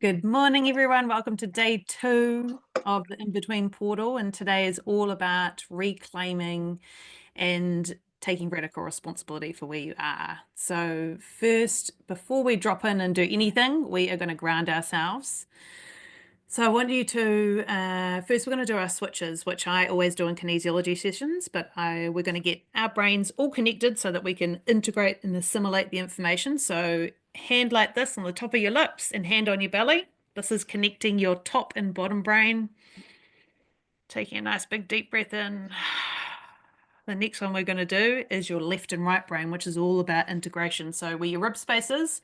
Good morning, everyone. Welcome to day 2 of the In-Between portal. And today is all about reclaiming and taking radical responsibility for where you are. So first, before we drop in and do anything, we are going to ground ourselves. So I want you to, first we're going to do our switches, which I always do in kinesiology sessions, but we're going to get our brains all connected so that we can integrate and assimilate the information. So hand like this on the top of your lips and hand on your belly. This is connecting your top and bottom brain. Taking a nice big deep breath in. The next one we're going to do is your left and right brain, which is all about integration. So where your rib space is,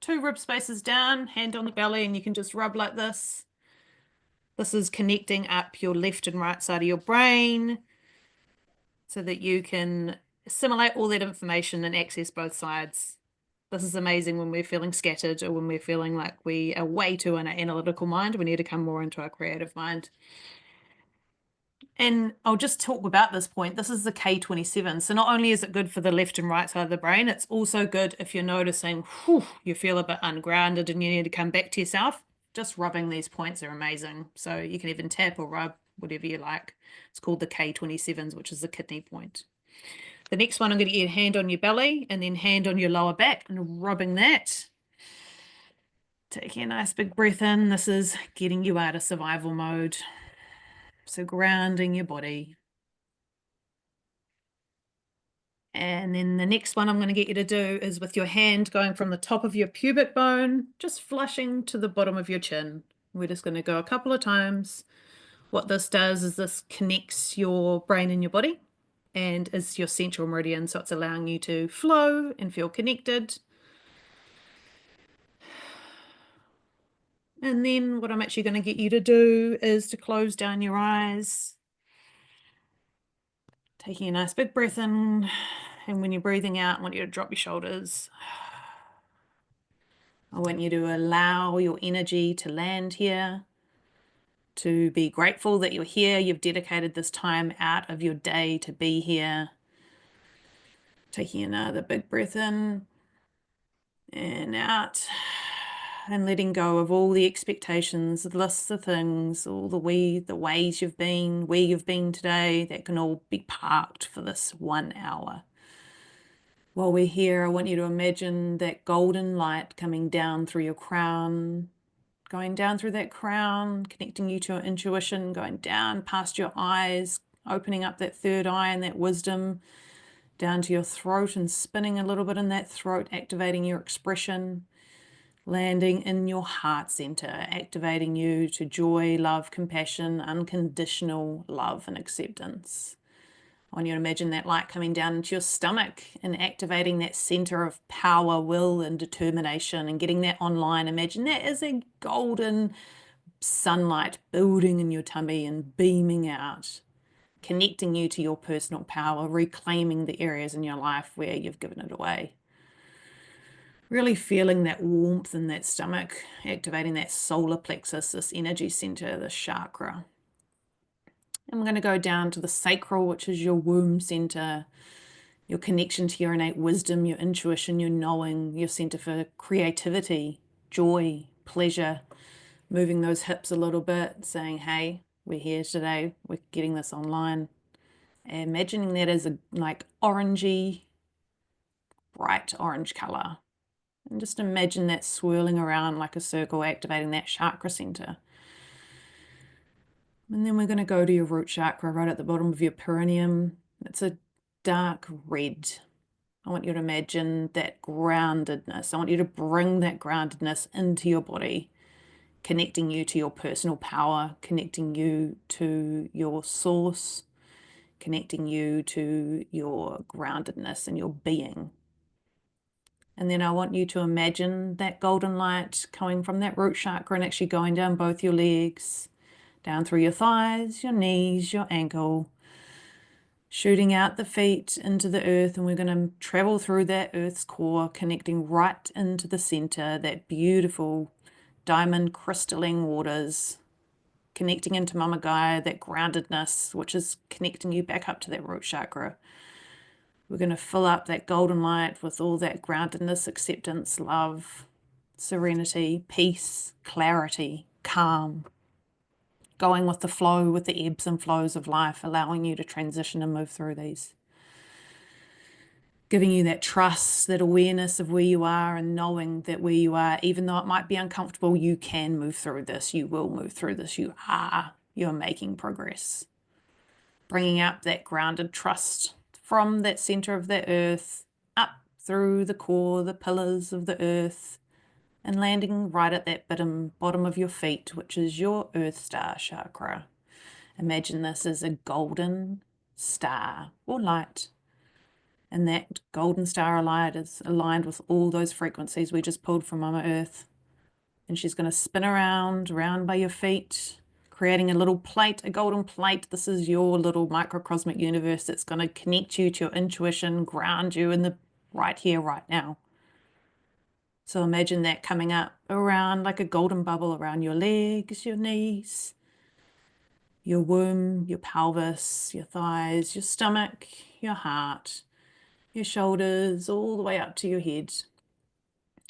2 rib spaces down, hand on the belly, and you can just rub like this. This is connecting up your left and right side of your brain so that you can assimilate all that information and access both sides. This is amazing when we're feeling scattered or when we're feeling like we are way too in our analytical mind. We need to come more into our creative mind. And I'll just talk about this point. This is the K27. So not only is it good for the left and right side of the brain, it's also good if you're noticing you feel a bit ungrounded and you need to come back to yourself. Just rubbing these points are amazing. So you can even tap or rub, whatever you like. It's called the K27s, which is the kidney point. The next one, I'm going to get a hand on your belly and then hand on your lower back and rubbing that. Taking a nice big breath in. This is getting you out of survival mode. So grounding your body. And then the next one I'm going to get you to do is with your hand going from the top of your pubic bone, just flushing to the bottom of your chin. We're just going to go a couple of times. What this does is this connects your brain and your body and is your central meridian. So it's allowing you to flow and feel connected. And then what I'm actually going to get you to do is to close down your eyes. Taking a nice big breath in. And when you're breathing out, I want you to drop your shoulders. I want you to allow your energy to land here, to be grateful that you're here. You've dedicated this time out of your day to be here. Taking another big breath in and out, and letting go of all the expectations, the lists of things, all the ways you've been, where you've been today. That can all be parked for this 1 hour. While we're here, I want you to imagine that golden light coming down through your crown, going down through that crown, connecting you to your intuition, going down past your eyes, opening up that third eye and that wisdom, down to your throat and spinning a little bit in that throat, activating your expression, landing in your heart center, activating you to joy, love, compassion, unconditional love and acceptance. I want you to imagine that light coming down into your stomach and activating that center of power, will, and determination and getting that online. Imagine that as a golden sunlight building in your tummy and beaming out, connecting you to your personal power, reclaiming the areas in your life where you've given it away. Really feeling that warmth in that stomach, activating that solar plexus, this energy center, this chakra. And we're going to go down to the sacral, which is your womb center, your connection to your innate wisdom, your intuition, your knowing, your center for creativity, joy, pleasure, moving those hips a little bit, saying, hey, we're here today, we're getting this online. Imagining that as a like orangey, bright orange color. And just imagine that swirling around like a circle, activating that chakra center. And then we're going to go to your root chakra right at the bottom of your perineum. It's a dark red. I want you to imagine that groundedness. I want you to bring that groundedness into your body, connecting you to your personal power, connecting you to your source, connecting you to your groundedness and your being. And then I want you to imagine that golden light coming from that root chakra and actually going down both your legs, down through your thighs, your knees, your ankle, shooting out the feet into the earth. And we're going to travel through that earth's core, connecting right into the center, that beautiful diamond crystalline waters, connecting into Mama Gaia, that groundedness, which is connecting you back up to that root chakra. We're going to fill up that golden light with all that groundedness, acceptance, love, serenity, peace, clarity, calm, going with the flow, with the ebbs and flows of life, allowing you to transition and move through these. Giving you that trust, that awareness of where you are and knowing that where you are, even though it might be uncomfortable, you can move through this. You will move through this. You're making progress. Bringing up that grounded trust from that center of the earth, up through the core, the pillars of the earth, and landing right at that bottom of your feet, which is your earth star chakra. Imagine this as a golden star or light. And that golden star light is aligned with all those frequencies we just pulled from Mama Earth. And she's going to spin around by your feet, creating a little plate, a golden plate. This is your little microcosmic universe that's going to connect you to your intuition, ground you in the right here, right now. So imagine that coming up around like a golden bubble around your legs, your knees, your womb, your pelvis, your thighs, your stomach, your heart, your shoulders, all the way up to your head.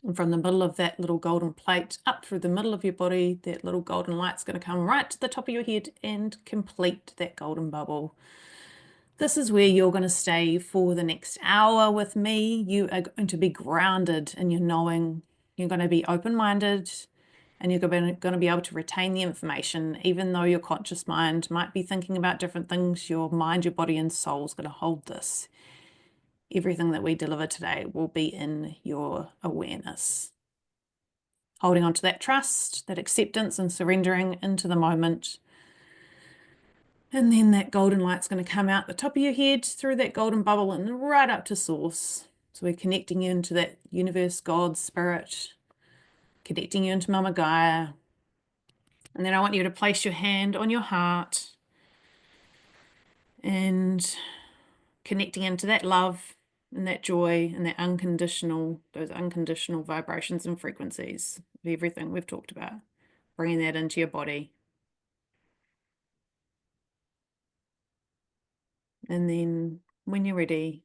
And from the middle of that little golden plate, up through the middle of your body, that little golden light's going to come right to the top of your head and complete that golden bubble. This is where you're going to stay for the next hour with me. You are going to be grounded in your knowing. You're going to be open-minded, and you're going to be able to retain the information. Even though your conscious mind might be thinking about different things, your mind, your body, and soul is going to hold this. Everything that we deliver today will be in your awareness. Holding on to that trust, that acceptance, and surrendering into the moment. And then that golden light's going to come out the top of your head through that golden bubble and right up to source. So we're connecting you into that universe, God, spirit, connecting you into Mama Gaia. And then I want you to place your hand on your heart and connecting into that love and that joy and that those unconditional vibrations and frequencies of everything we've talked about. Bringing that into your body. And then when you're ready,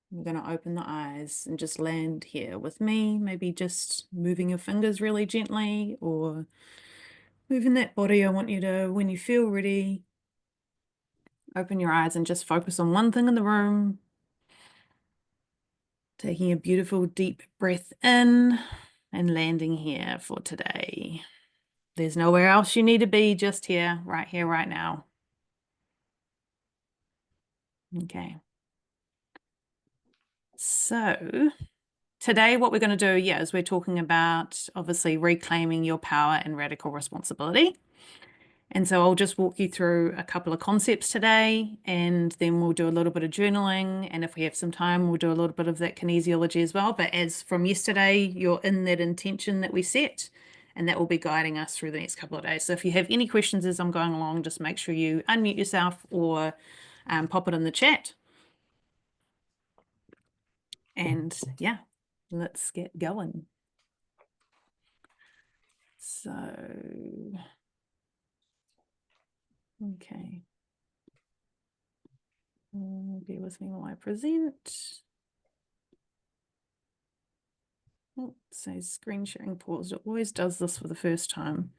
we're going to open the eyes and just land here with me, maybe just moving your fingers really gently or moving that body. I want you to, when you feel ready, open your eyes and just focus on one thing in the room. Taking a beautiful deep breath in and landing here for today. There's nowhere else you need to be, just here, right now. Okay. So today what we're going to do, is we're talking about obviously reclaiming your power and radical responsibility. And so I'll just walk you through a couple of concepts today, and then we'll do a little bit of journaling. And if we have some time, we'll do a little bit of that kinesiology as well. But as from yesterday, you're in that intention that we set, and that will be guiding us through the next couple of days. So if you have any questions as I'm going along, just make sure you unmute yourself or pop it in the chat. And yeah, let's get going. So, okay. Bear with me while I present. Oh, it says screen sharing paused. It always does this for the first time.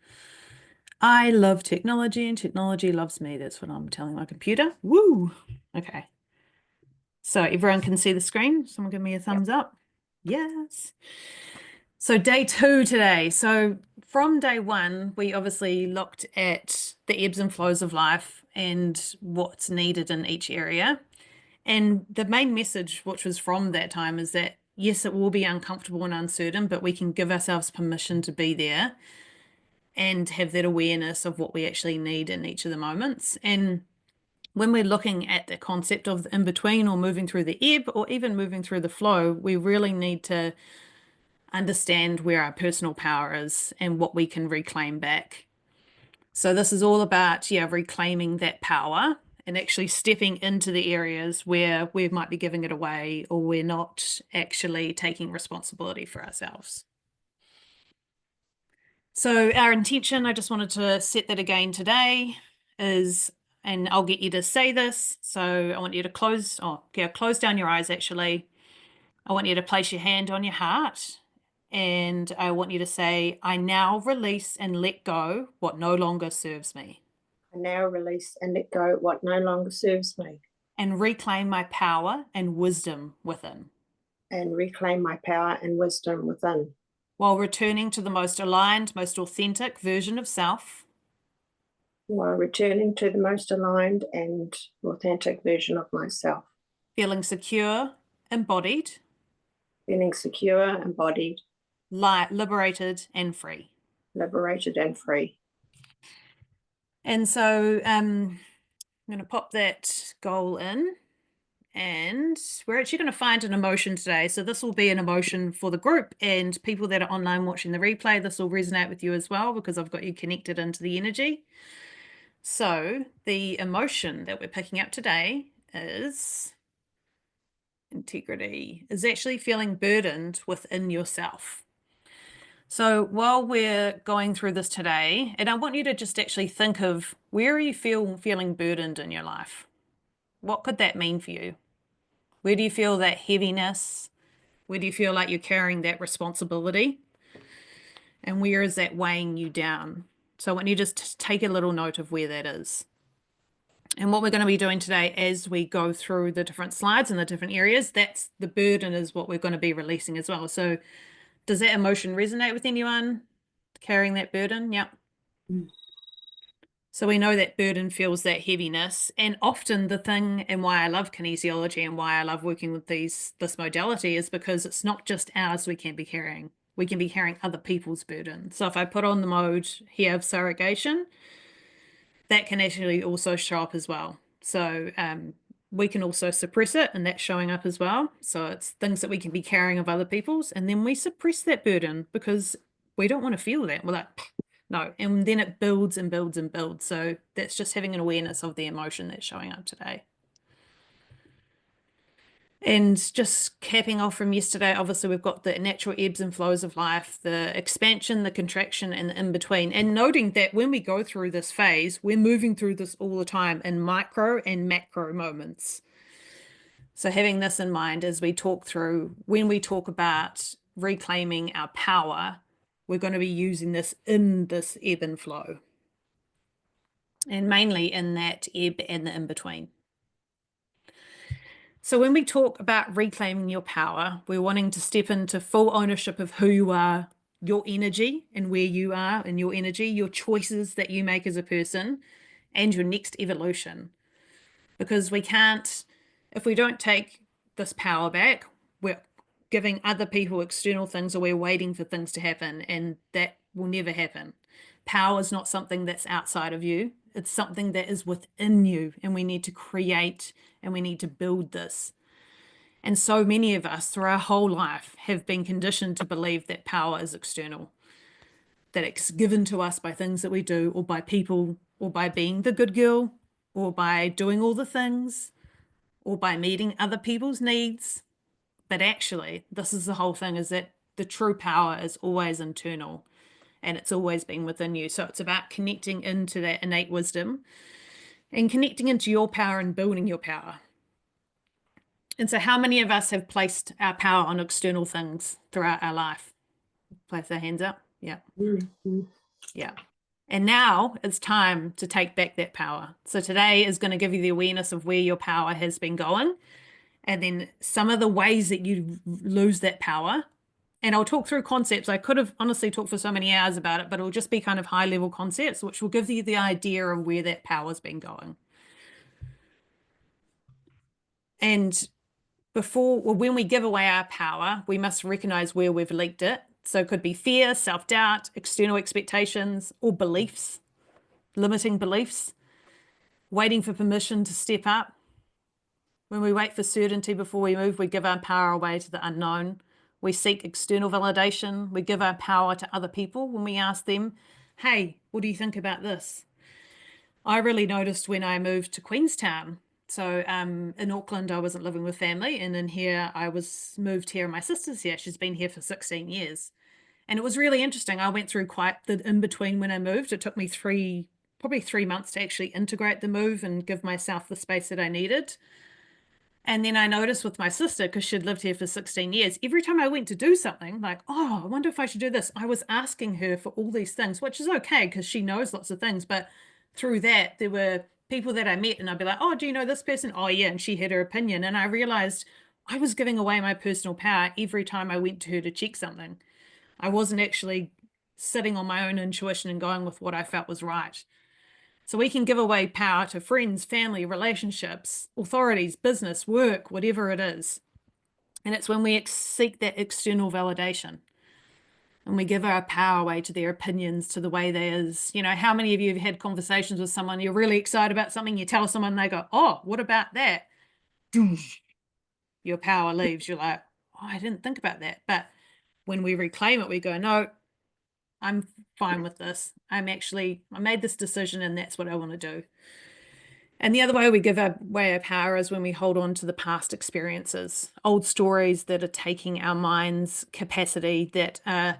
I love technology and technology loves me. That's what I'm telling my computer. Woo! Okay. So everyone can see the screen. Someone give me a thumbs up. Yes. So day 2 today. So from day 1, we obviously looked at the ebbs and flows of life and what's needed in each area. And the main message, which was from that time, is that yes, it will be uncomfortable and uncertain, but we can give ourselves permission to be there and have that awareness of what we actually need in each of the moments. And when we're looking at the concept of the in-between or moving through the ebb or even moving through the flow, we really need to understand where our personal power is and what we can reclaim back. So this is all about, reclaiming that power and actually stepping into the areas where we might be giving it away or we're not actually taking responsibility for ourselves. So our intention, I just wanted to set that again today, is, and I'll get you to say this, so I want you to close down your eyes actually. I want you to place your hand on your heart And I want you to say, I now release and let go what no longer serves me, I now release and let go what no longer serves me, and reclaim my power and wisdom within, and reclaim my power and wisdom within, while returning to the most aligned, most authentic version of self, while returning to the most aligned and authentic version of myself, feeling secure, embodied, feeling secure, embodied, light, liberated, and free. liberated, and free. And so I'm going to pop that goal in. And we're actually going to find an emotion today. So this will be an emotion for the group and people that are online watching the replay. This will resonate with you as well because I've got you connected into the energy. So the emotion that we're picking up today is integrity, is actually feeling burdened within yourself. So while we're going through this today, and I want you to just actually think of where are you feeling burdened in your life? What could that mean for you? Where do you feel that heaviness? Where do you feel like you're carrying that responsibility? And where is that weighing you down? So I want you just to take a little note of where that is. And what we're going to be doing today as we go through the different slides and the different areas, that's the burden is what we're going to be releasing as well. So does that emotion resonate with anyone carrying that burden? Yep. Mm. So we know that burden feels that heaviness. And often the thing and why I love kinesiology and why I love working with this modality is because it's not just ours we can be carrying. We can be carrying other people's burden. So if I put on the mode here of surrogation, that can actually also show up as well. So we can also suppress it and that's showing up as well. So it's things that we can be carrying of other people's and then we suppress that burden because we don't want to feel that. We're like, no. And then it builds and builds and builds. So that's just having an awareness of the emotion that's showing up today. And just capping off from yesterday, obviously we've got the natural ebbs and flows of life, the expansion, the contraction, and the in-between. And noting that when we go through this phase, we're moving through this all the time in micro and macro moments. So having this in mind as we talk through, when we talk about reclaiming our power, we're going to be using this in this ebb and flow. And mainly in that ebb and the in-between. So when we talk about reclaiming your power, we're wanting to step into full ownership of who you are, your energy and where you are in your energy, your choices that you make as a person, and your next evolution. Because we can't, if we don't take this power back, we're giving other people external things or we're waiting for things to happen, and that will never happen. Power is not something that's outside of you. It's something that is within you, and we need to create and we need to build this. And so many of us through our whole life have been conditioned to believe that power is external, that it's given to us by things that we do or by people or by being the good girl or by doing all the things or by meeting other people's needs. But actually, this is the whole thing is that the true power is always internal and it's always been within you. So it's about connecting into that innate wisdom and connecting into your power and building your power. And so, how many of us have placed our power on external things throughout our life? Place our hands up. Yeah. Mm-hmm. Yeah. And now it's time to take back that power. So, today is going to give you the awareness of where your power has been going and then some of the ways that you lose that power. And I'll talk through concepts. I could have honestly talked for so many hours about it, but it'll just be kind of high level concepts, which will give you the idea of where that power's been going. And before, well, when we give away our power, we must recognize where we've leaked it. So it could be fear, self-doubt, external expectations, or beliefs, limiting beliefs, waiting for permission to step up. When we wait for certainty before we move, we give our power away to the unknown. We seek external validation. We give our power to other people when we ask them, hey, what do you think about this? I really noticed when I moved to Queenstown. So in Auckland, I wasn't living with family. And in here, I was moved here. And my sister's here. She's been here for 16 years. And it was really interesting. I went through quite the in-between when I moved. It took me probably 3 months to actually integrate the move and give myself the space that I needed. And then I noticed with my sister, because she'd lived here for 16 years, every time I went to do something, like, oh, I wonder if I should do this, I was asking her for all these things, which is okay because she knows lots of things. But through that, there were people that I met, and I'd be like, oh, do you know this person? Oh, yeah. And she had her opinion. And I realized I was giving away my personal power every time I went to her to check something. I wasn't actually sitting on my own intuition and going with what I felt was right. So we can give away power to friends, family, relationships, authorities, business, work, whatever it is. And it's when we seek that external validation and we give our power away to their opinions, to the way they is. You know, how many of you have had conversations with someone, you're really excited about something, you tell someone, they go, oh, what about that? Your power leaves. You're like, oh, I didn't think about that. But when we reclaim it, we go, no, I'm fine with this. I made this decision and that's what I want to do. And the other way we give away our power is when we hold on to the past experiences, old stories that are taking our mind's capacity, that are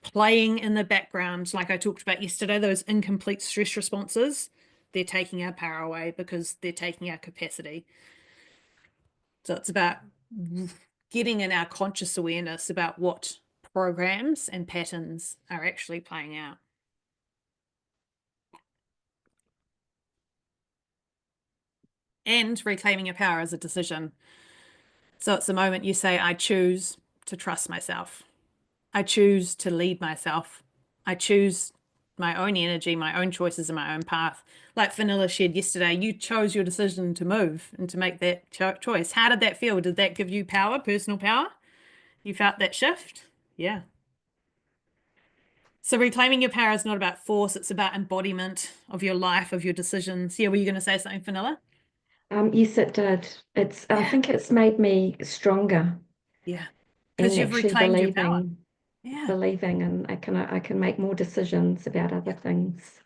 playing in the background. Like I talked about yesterday, those incomplete stress responses, they're taking our power away because they're taking our capacity. So it's about getting in our conscious awareness about what programs and patterns are actually playing out. And reclaiming your power is a decision. So it's the moment you say, I choose to trust myself. I choose to lead myself. I choose my own energy, my own choices, and my own path. Like Vanilla shared yesterday, you chose your decision to move and to make that choice. How did that feel? Did that give you power, personal power? You felt that shift? Yeah. So reclaiming your power is not about force, it's about embodiment of your life, of your decisions. Yeah, were you going to say something, Vanilla? Yes, it did. I Yeah. think it's made me stronger Yeah. Because in you've actually reclaimed your power. Yeah. believing, and I can make more decisions about other Yeah. things.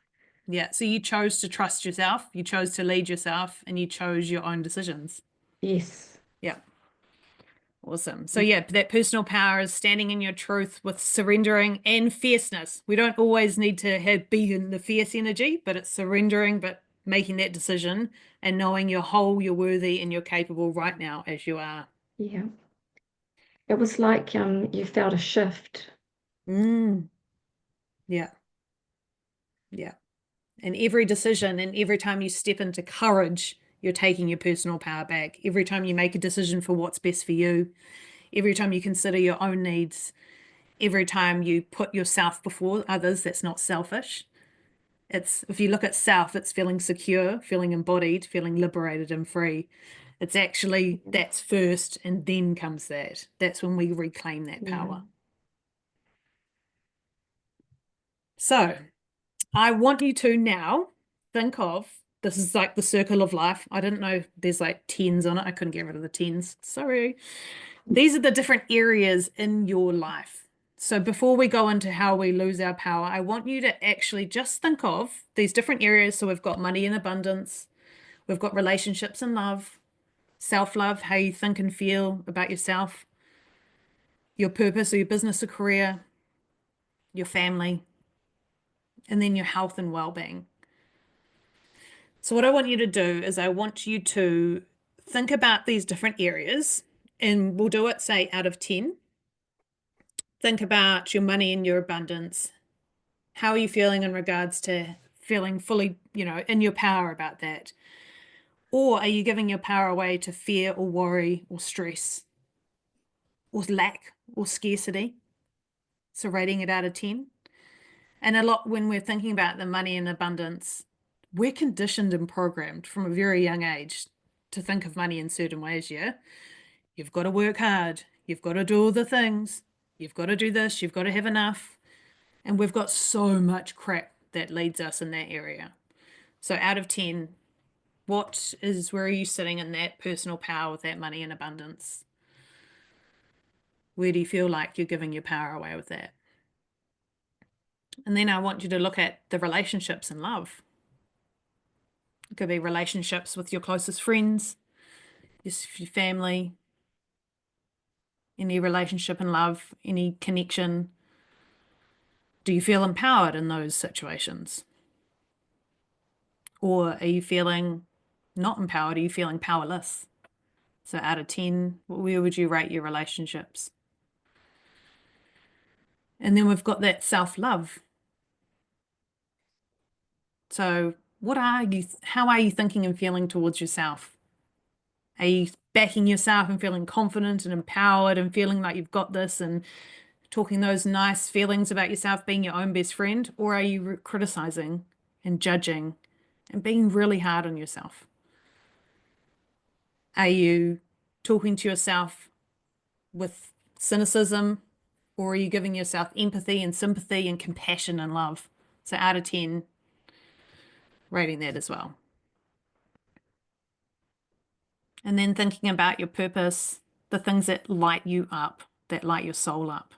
Yeah. So you chose to trust yourself, you chose to lead yourself, and you chose your own decisions. Yes. Yeah. Awesome. So yeah, that personal power is standing in your truth with surrendering and fierceness. We don't always need to be in the fierce energy, but it's surrendering, but making that decision and knowing you're whole, you're worthy, and you're capable right now as you are. Yeah. It was like you felt a shift. Mm, yeah. Yeah. And every decision and every time you step into courage, you're taking your personal power back. Every time you make a decision for what's best for you, every time you consider your own needs, every time you put yourself before others, that's not selfish. It's, if you look at self, it's feeling secure, feeling embodied, feeling liberated and free. It's actually that's first and then comes that. That's when we reclaim that Yeah. power. So I want you to now think of, this is like the circle of life. I didn't know there's like tens on it. I couldn't get rid of the tens. Sorry. These are the different areas in your life. So before we go into how we lose our power, I want you to actually just think of these different areas. So we've got money and abundance, we've got relationships and love, self-love, how you think and feel about yourself, your purpose or your business or career, your family, and then your health and well-being. So what I want you to do is I want you to think about these different areas, and we'll do it, say, out of 10. Think about your money and your abundance. How are you feeling in regards to feeling fully, in your power about that? Or are you giving your power away to fear or worry or stress or lack or scarcity? So rating it out of 10. And a lot when we're thinking about the money and abundance, we're conditioned and programmed from a very young age to think of money in certain ways, yeah? You've got to work hard. You've got to do all the things. You've got to do this. You've got to have enough. And we've got so much crap that leads us in that area. So out of 10, where are you sitting in that personal power with that money and abundance? Where do you feel like you're giving your power away with that? And then I want you to look at the relationships and love. It could be relationships with your closest friends, your family, any relationship and love, any connection. Do you feel empowered in those situations? Or are you feeling not empowered? Are you feeling powerless? So out of 10, where would you rate your relationships? And then we've got that self-love. So how are you thinking and feeling towards yourself? Are you backing yourself and feeling confident and empowered and feeling like you've got this and talking those nice feelings about yourself, being your own best friend? Or are you criticizing and judging and being really hard on yourself? Are you talking to yourself with cynicism, or are you giving yourself empathy and sympathy and compassion and love? So out of 10, rating that as well. And then thinking about your purpose, the things that light you up, that light your soul up,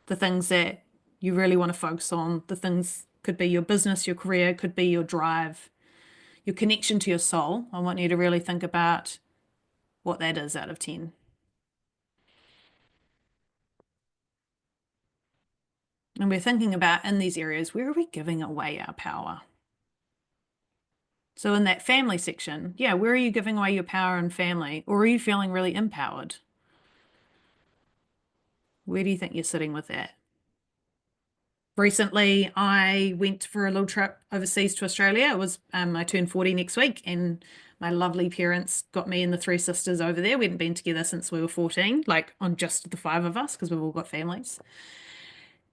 the things that you really want to focus on, the things could be your business, your career, could be your drive, your connection to your soul. I want you to really think about what that is out of 10. And we're thinking about in these areas, where are we giving away our power? So in that family section, yeah, where are you giving away your power in family? Or are you feeling really empowered? Where do you think you're sitting with that? Recently, I went for a little trip overseas to Australia. It was I turned 40 next week, and my lovely parents got me and the three sisters over there. We hadn't been together since we were 14, like on just the five of us, because we've all got families.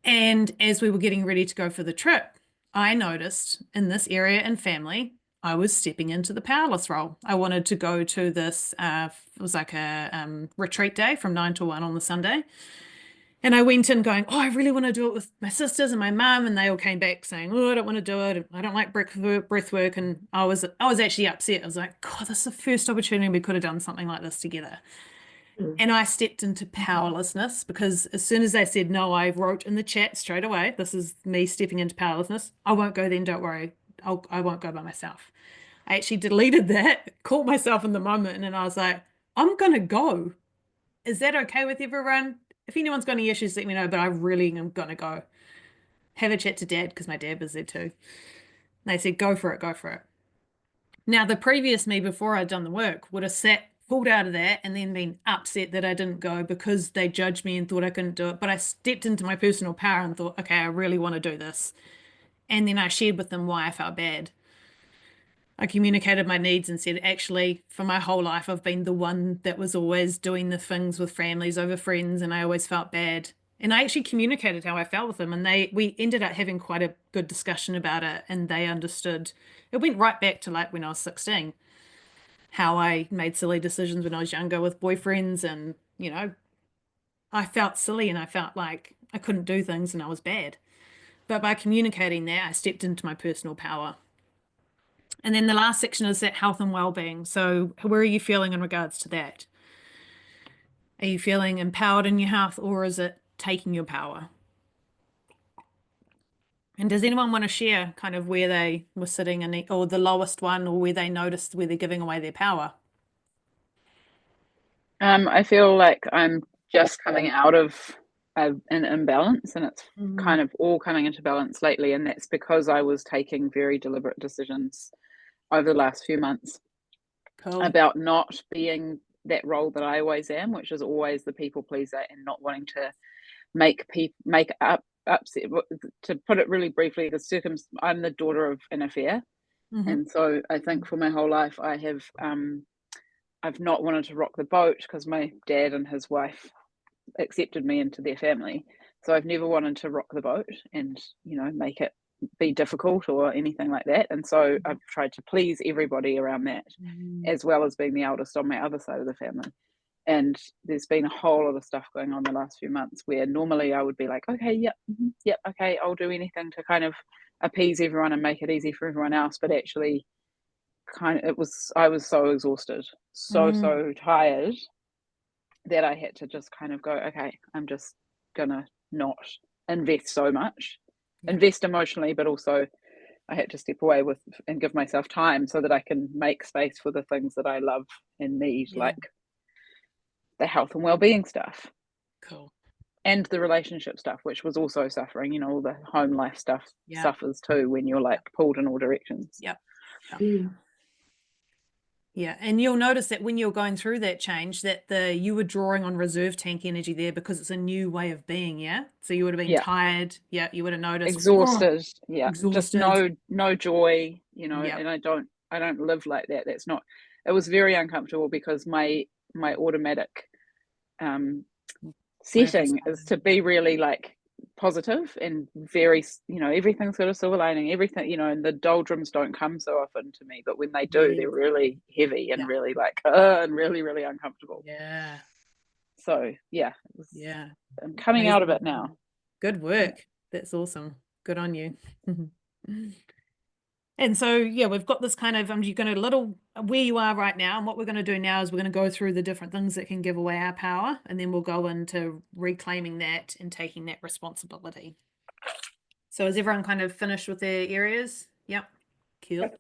And as we were getting ready to go for the trip, I noticed in this area and family, I was stepping into the powerless role. I wanted to go to this, it was like a retreat day from 9 to 1 on the Sunday. And I went in going, oh, I really want to do it with my sisters and my mum. And they all came back saying, oh, I don't want to do it. I don't like breath work. And I was actually upset. I was like, God, this is the first opportunity we could have done something like this together. And I stepped into powerlessness because as soon as they said no, I wrote in the chat straight away, this is me stepping into powerlessness. I won't go then, don't worry. I won't go by myself. I actually deleted that, caught myself in the moment, and then I was like, I'm going to go. Is that okay with everyone? If anyone's got any issues, let me know, but I really am going to go. Have a chat to dad because my dad was there too. And they said, go for it, go for it. Now, the previous me before I'd done the work would have sat, pulled out of that, and then been upset that I didn't go because they judged me and thought I couldn't do it. But I stepped into my personal power and thought, okay, I really want to do this. And then I shared with them why I felt bad. I communicated my needs and said, actually, for my whole life, I've been the one that was always doing the things with families over friends, and I always felt bad. And I actually communicated how I felt with them, and we ended up having quite a good discussion about it, and they understood. It went right back to like when I was 16, how I made silly decisions when I was younger with boyfriends, and I felt silly and I felt like I couldn't do things and I was bad. But by communicating that, I stepped into my personal power. And then the last section is that health and well-being. So where are you feeling in regards to that? Are you feeling empowered in your health, or is it taking your power? And does anyone want to share kind of where they were sitting in or the lowest one, or where they noticed where they're giving away their power? I feel like I'm just coming out of an imbalance, and it's kind of all coming into balance lately, and that's because I was taking very deliberate decisions over the last few months about not being that role that I always am, which is always the people pleaser and not wanting to make upset. To put it really briefly, I'm the daughter of an affair, and so I think for my whole life I've not wanted to rock the boat because my dad and his wife accepted me into their family. So I've never wanted to rock the boat and, make it be difficult or anything like that. And so I've tried to please everybody around that, as well as being the eldest on my other side of the family. And there's been a whole lot of stuff going on the last few months where normally I would be like, okay, yep, okay, I'll do anything to kind of appease everyone and make it easy for everyone else. But actually, I was so exhausted, so tired that I had to just kind of go, okay, I'm just gonna not invest so much, invest emotionally, but also I had to step away and give myself time so that I can make space for the things that I love and need, like the health and well-being stuff. Cool. And the relationship stuff, which was also suffering, all the home life stuff suffers too when you're like pulled in all directions. Yep. Yeah, and you'll notice that when you're going through that change, that you were drawing on reserve tank energy there because it's a new way of being, yeah? So you would have been Yeah. tired, yeah, you would have noticed, oh, Exhausted. Yeah. Just exhausted. no joy, Yep. and I don't live like that. That's not, it was very uncomfortable because my automatic Way of setting is responding. to be really like positive and very, everything's got a silver lining, everything, and the doldrums don't come so often to me, but when they do, Yes. they're really heavy and Yeah. really like, and really, really uncomfortable. Yeah. So yeah, Yeah. I'm coming out of Amazing. it now. Good work. That's awesome. Good on you. And so, yeah, we've got this kind of, you're going to little where you are right now. And what we're going to do now is we're going to go through the different things that can give away our power. And then we'll go into reclaiming that and taking that responsibility. So is everyone kind of finished with their areas? Yep. Cool. Yep.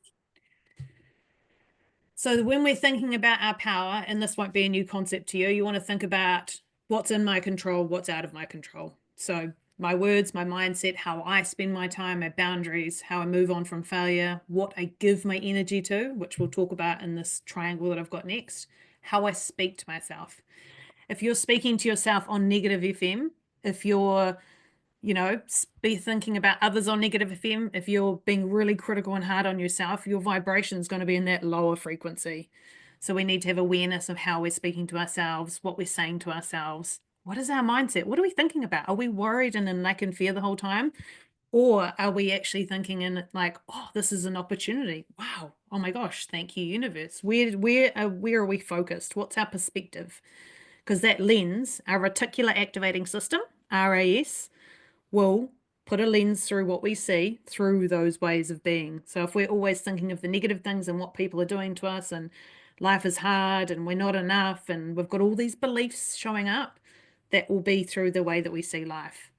So when we're thinking about our power, and this won't be a new concept to you, you want to think about what's in my control, what's out of my control. So my words, my mindset, how I spend my time, my boundaries, how I move on from failure, what I give my energy to, which we'll talk about in this triangle that I've got next, how I speak to myself. If you're speaking to yourself on negative FM, if you're be thinking about others on negative FM, if you're being really critical and hard on yourself, your vibration is going to be in that lower frequency. So we need to have awareness of how we're speaking to ourselves, what we're saying to ourselves. What is our mindset? What are we thinking about? Are we worried and in lack and fear the whole time? Or are we actually thinking in like, oh, this is an opportunity. Wow. Oh my gosh. Thank you, universe. Where are we focused? What's our perspective? Because that lens, our reticular activating system, RAS, will put a lens through what we see through those ways of being. So if we're always thinking of the negative things and what people are doing to us and life is hard and we're not enough and we've got all these beliefs showing up, that will be through the way that we see life.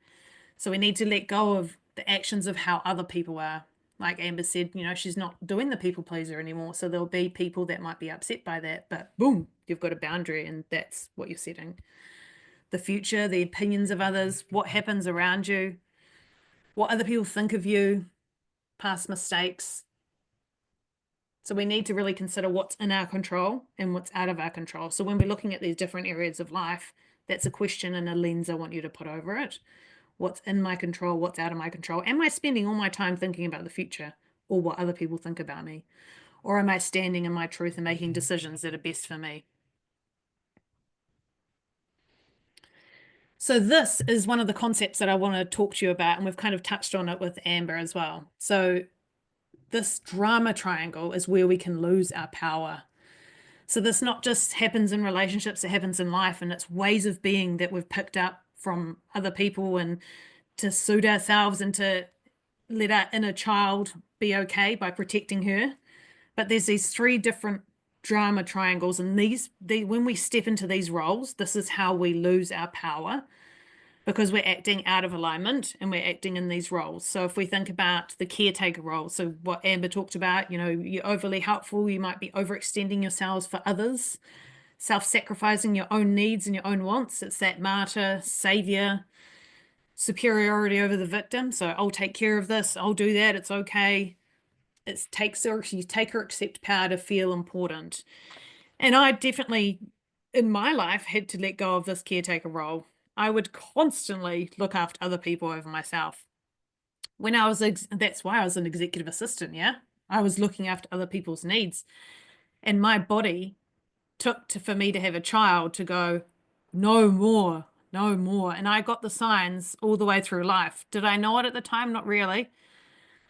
So we need to let go of the actions of how other people are. Like Amber said, she's not doing the people pleaser anymore. So there'll be people that might be upset by that, but boom, you've got a boundary and that's what you're setting. The future, the opinions of others, what happens around you, what other people think of you, past mistakes. So we need to really consider what's in our control and what's out of our control. So when we're looking at these different areas of life, that's a question and a lens I want you to put over it. What's in my control? What's out of my control? Am I spending all my time thinking about the future or what other people think about me? Or am I standing in my truth and making decisions that are best for me? So this is one of the concepts that I want to talk to you about, and we've kind of touched on it with Amber as well. So this drama triangle is where we can lose our power. So this not just happens in relationships, it happens in life, and it's ways of being that we've picked up from other people and to suit ourselves and to let our inner child be okay by protecting her. But there's these three different drama triangles, and when we step into these roles, this is how we lose our power, because we're acting out of alignment and we're acting in these roles. So if we think about the caretaker role, so what Amber talked about, you're overly helpful, you might be overextending yourselves for others, self-sacrificing your own needs and your own wants. It's that martyr, savior, superiority over the victim. So I'll take care of this, I'll do that, it's okay. You take or accept power to feel important. And I definitely, in my life, had to let go of this caretaker role. I would constantly look after other people over myself. That's why I was an executive assistant, yeah? I was looking after other people's needs. And my body for me to have a child to go, no more, no more. And I got the signs all the way through life. Did I know it at the time? Not really.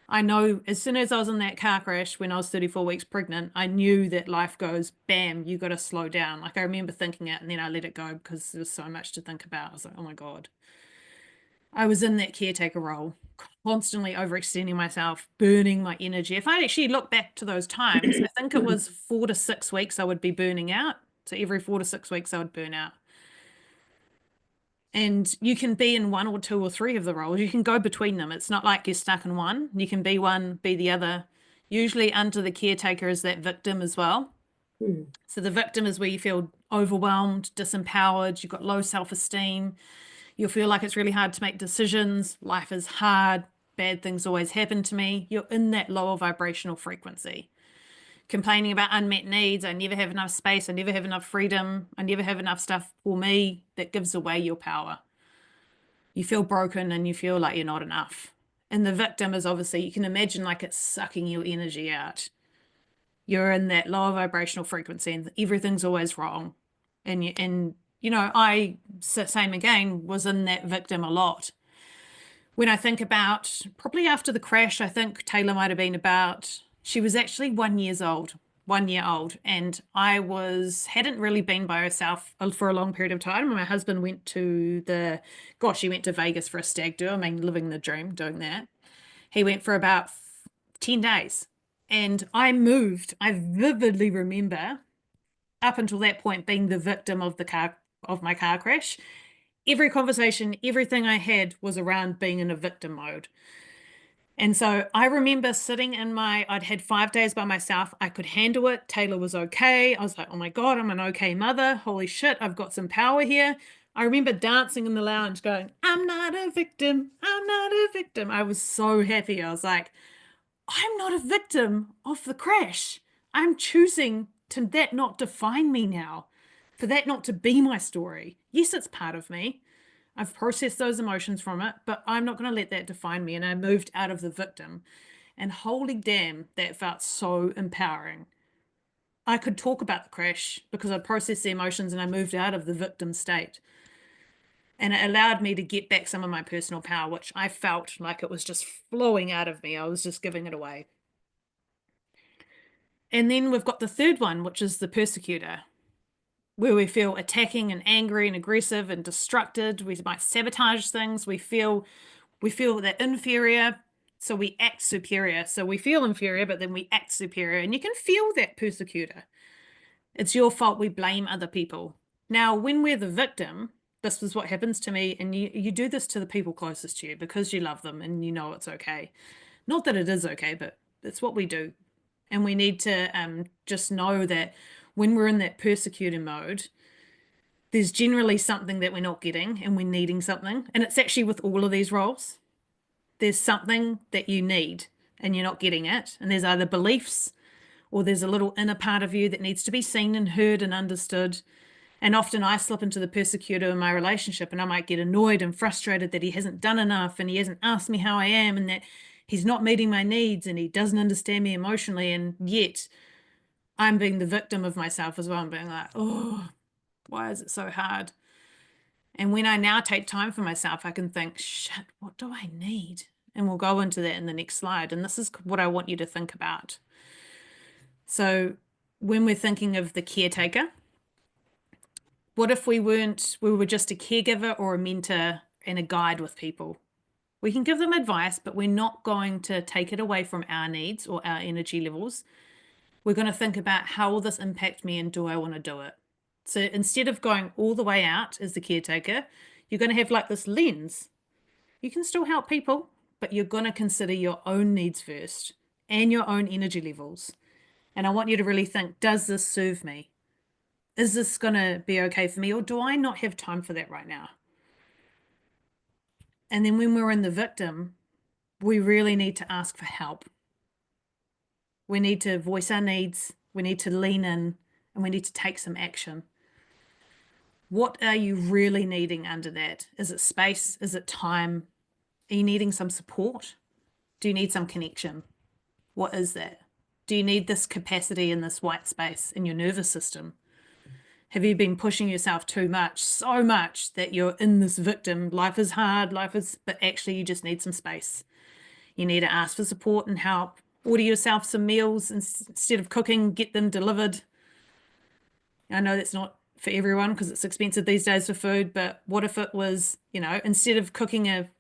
I know as soon as I was in that car crash when I was 34 weeks pregnant, I knew that life goes, bam, you got to slow down. Like I remember thinking it and then I let it go because there was so much to think about. I was like, oh my God. I was in that caretaker role, constantly overextending myself, burning my energy. If I actually look back to those times, I think it was 4 to 6 weeks I would be burning out. So every 4 to 6 weeks I would burn out. And you can be in one or two or three of the roles. You can go between them. It's not like you're stuck in one. You can be one, be the other. Usually under the caretaker is that victim as well. So the victim is where you feel overwhelmed, disempowered, you've got low self-esteem. You'll feel like it's really hard to make decisions. Life is hard. Bad things always happen to me. You're in that lower vibrational frequency. complaining about unmet needs. I never have enough space. I never have enough freedom. I never have enough stuff for me. That gives away your power. You feel broken and you feel like you're not enough. And the victim is obviously, you can imagine like it's sucking your energy out. You're in that lower vibrational frequency and everything's always wrong. And you know, I, same again, was in that victim a lot. When I think about probably after the crash, I think Taylor might have been about, she was actually 1 year old, and I hadn't really been by herself for a long period of time. My husband went to he went to Vegas for a stag do. I mean, living the dream, doing that. He went for about 10 days, and I vividly remember up until that point being the victim of my car crash. Every conversation, everything I had was around being in a victim mode. And so I remember sitting I'd had 5 days by myself. I could handle it. Taylor was okay. I was like, oh my God, I'm an okay mother. Holy shit, I've got some power here. I remember dancing in the lounge going, I'm not a victim. I'm not a victim. I was so happy. I was like, I'm not a victim of the crash. I'm choosing that not define me now, for that not to be my story. Yes, it's part of me. I've processed those emotions from it, but I'm not going to let that define me. And I moved out of the victim. And holy damn, that felt so empowering. I could talk about the crash because I'd processed the emotions and I moved out of the victim state. And it allowed me to get back some of my personal power, which I felt like it was just flowing out of me. I was just giving it away. And then we've got the third one, which is the persecutor, where we feel attacking and angry and aggressive and destructed. We might sabotage things. We feel that inferior, so we act superior. So we feel inferior, but then we act superior. And you can feel that persecutor. It's your fault. We blame other people. Now, when we're the victim, this is what happens to me. And you do this to the people closest to you because you love them and you know it's okay. Not that it is okay, but it's what we do. And we need to just know that when we're in that persecutor mode, there's generally something that we're not getting and we're needing something. And it's actually with all of these roles. There's something that you need and you're not getting it. And there's either beliefs or there's a little inner part of you that needs to be seen and heard and understood. And often I slip into the persecutor in my relationship and I might get annoyed and frustrated that he hasn't done enough and he hasn't asked me how I am and that he's not meeting my needs and he doesn't understand me emotionally. And yet I'm being the victim of myself as well. I'm being like, oh, why is it so hard? And when I now take time for myself, I can think, shit, what do I need? And we'll go into that in the next slide. And this is what I want you to think about. So when we're thinking of the caretaker, what if we were just a caregiver or a mentor and a guide with people? We can give them advice, but we're not going to take it away from our needs or our energy levels. We're going to think about how will this impact me and do I want to do it? So instead of going all the way out as the caretaker, you're going to have like this lens. You can still help people, but you're going to consider your own needs first and your own energy levels. And I want you to really think, does this serve me? Is this going to be okay for me? Or do I not have time for that right now? And then when we're in the victim, we really need to ask for help. We need to voice our needs. We need to lean in and we need to take some action. What are you really needing under that? Is it space? Is it time? Are you needing some support? Do you need some connection? What is that? Do you need this capacity in this white space in your nervous system? Have you been pushing yourself too much, so much that you're in this victim? Life is hard, but actually you just need some space. You need to ask for support and help. Order yourself some meals instead of cooking, get them delivered. I know that's not for everyone because it's expensive these days for food, but what if it was, instead of cooking a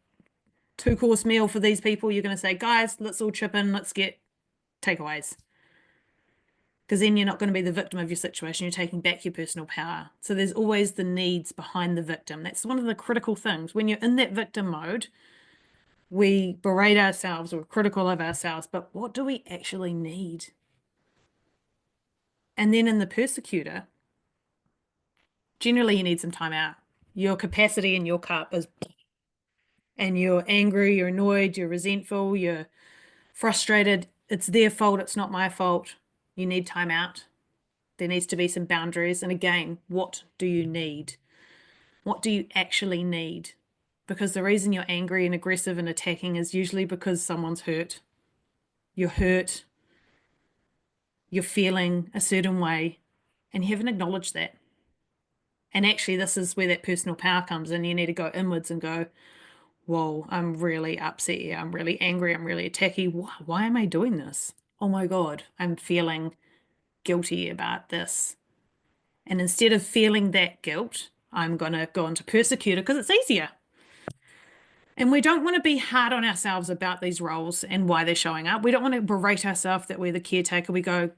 2-course meal for these people, you're going to say, guys, let's all chip in, let's get takeaways. Because then you're not going to be the victim of your situation. You're taking back your personal power. So there's always the needs behind the victim. That's one of the critical things. When you're in that victim mode, we berate ourselves or critical of ourselves, but what do we actually need? And then in the persecutor, generally you need some time out. Your capacity in your cup is, and you're angry, you're annoyed, you're resentful, you're frustrated. It's their fault, it's not my fault. You need time out. There needs to be some boundaries. And again, what do you need? What do you actually need? Because the reason you're angry and aggressive and attacking is usually because someone's hurt. You're hurt. You're feeling a certain way, and you haven't acknowledged that. And actually, this is where that personal power comes in. You need to go inwards and go, whoa, I'm really upset here. I'm really angry. I'm really attacky. Why am I doing this? Oh my God, I'm feeling guilty about this. And instead of feeling that guilt, I'm going to go into persecutor because it's easier. And we don't want to be hard on ourselves about these roles and why they're showing up. We don't want to berate ourselves that we're the caretaker. We go,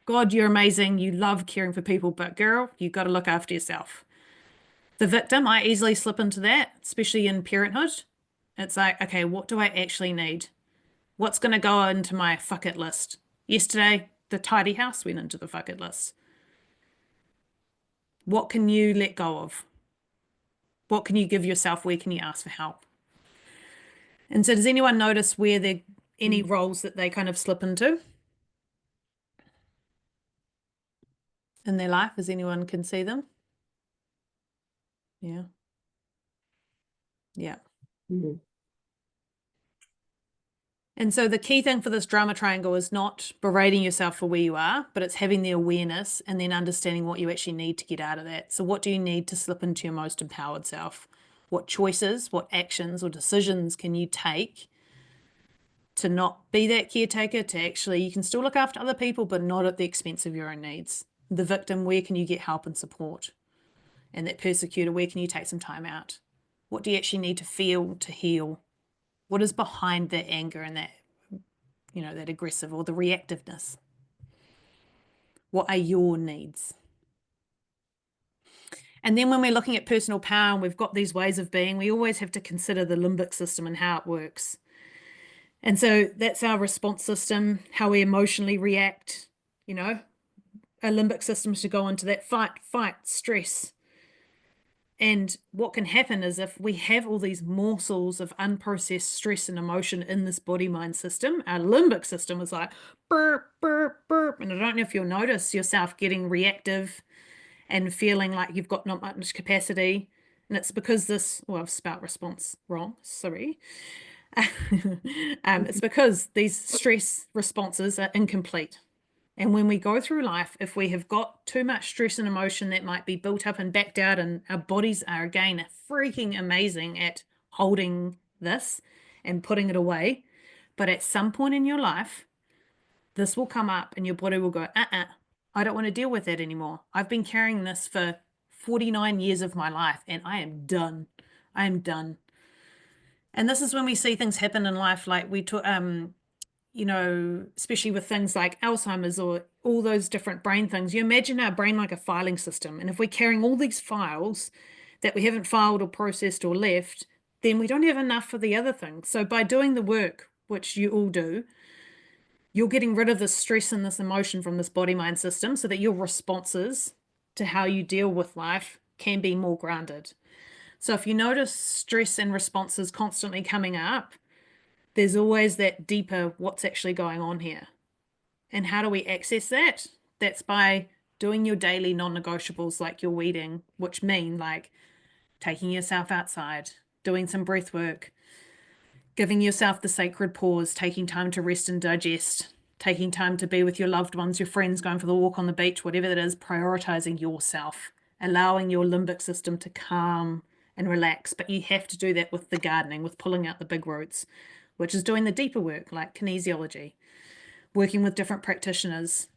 God, you're amazing. You love caring for people, but girl, you got to look after yourself. The victim, I easily slip into that, especially in parenthood. It's like, okay, what do I actually need? What's going to go into my fuck it list? Yesterday, the tidy house went into the fuck it list. What can you let go of? What can you give yourself? Where can you ask for help? And so does anyone notice where there any roles that they kind of slip into in their life? As anyone can see them? Yeah. Yeah. Mm. And so the key thing for this drama triangle is not berating yourself for where you are, but it's having the awareness and then understanding what you actually need to get out of that. So what do you need to slip into your most empowered self? What choices, what actions or decisions can you take to not be that caretaker, to actually, you can still look after other people, but not at the expense of your own needs. The victim, where can you get help and support? And that persecutor, where can you take some time out? What do you actually need to feel to heal? What is behind that anger and that, that aggressive or the reactiveness? What are your needs? And then when we're looking at personal power and we've got these ways of being, we always have to consider the limbic system and how it works. And so that's our response system, how we emotionally react, our limbic system to go into that fight, stress. And what can happen is if we have all these morsels of unprocessed stress and emotion in this body-mind system, our limbic system is like burp, burp, burp. And I don't know if you'll notice yourself getting reactive and feeling like you've got not much capacity. And it's because I've spelt response wrong, sorry. It's because these stress responses are incomplete. And when we go through life, if we have got too much stress and emotion that might be built up and backed out, and our bodies are again freaking amazing at holding this and putting it away. But at some point in your life, this will come up and your body will go, I don't want to deal with that anymore. I've been carrying this for 49 years of my life and I am done. I am done. And this is when we see things happen in life, like we took, especially with things like Alzheimer's or all those different brain things. You imagine our brain like a filing system. And if we're carrying all these files that we haven't filed or processed or left, then we don't have enough for the other things. So by doing the work, which you all do, you're getting rid of this stress and this emotion from this body-mind system so that your responses to how you deal with life can be more grounded. So if you notice stress and responses constantly coming up, there's always that deeper what's actually going on here. And how do we access that? That's by doing your daily non-negotiables like your weeding, which mean like taking yourself outside, doing some breath work, giving yourself the sacred pause, taking time to rest and digest, taking time to be with your loved ones, your friends, going for the walk on the beach, whatever that is, prioritizing yourself, allowing your limbic system to calm and relax. But you have to do that with the gardening, with pulling out the big roots, which is doing the deeper work like kinesiology, working with different practitioners,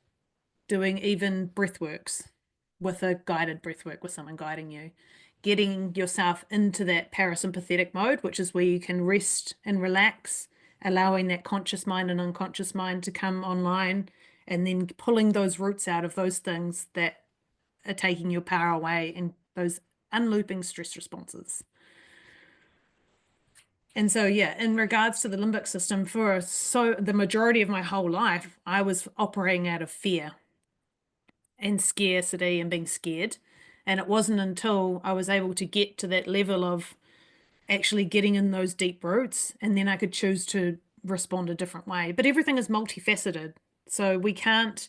doing even breath works with a guided breath work with someone guiding you, getting yourself into that parasympathetic mode, which is where you can rest and relax, allowing that conscious mind and unconscious mind to come online, and then pulling those roots out of those things that are taking your power away and those unlooping stress responses. And so, yeah, in regards to the limbic system, the majority of my whole life, I was operating out of fear and scarcity and being scared. And it wasn't until I was able to get to that level of actually getting in those deep roots, and then I could choose to respond a different way. But everything is multifaceted. So we can't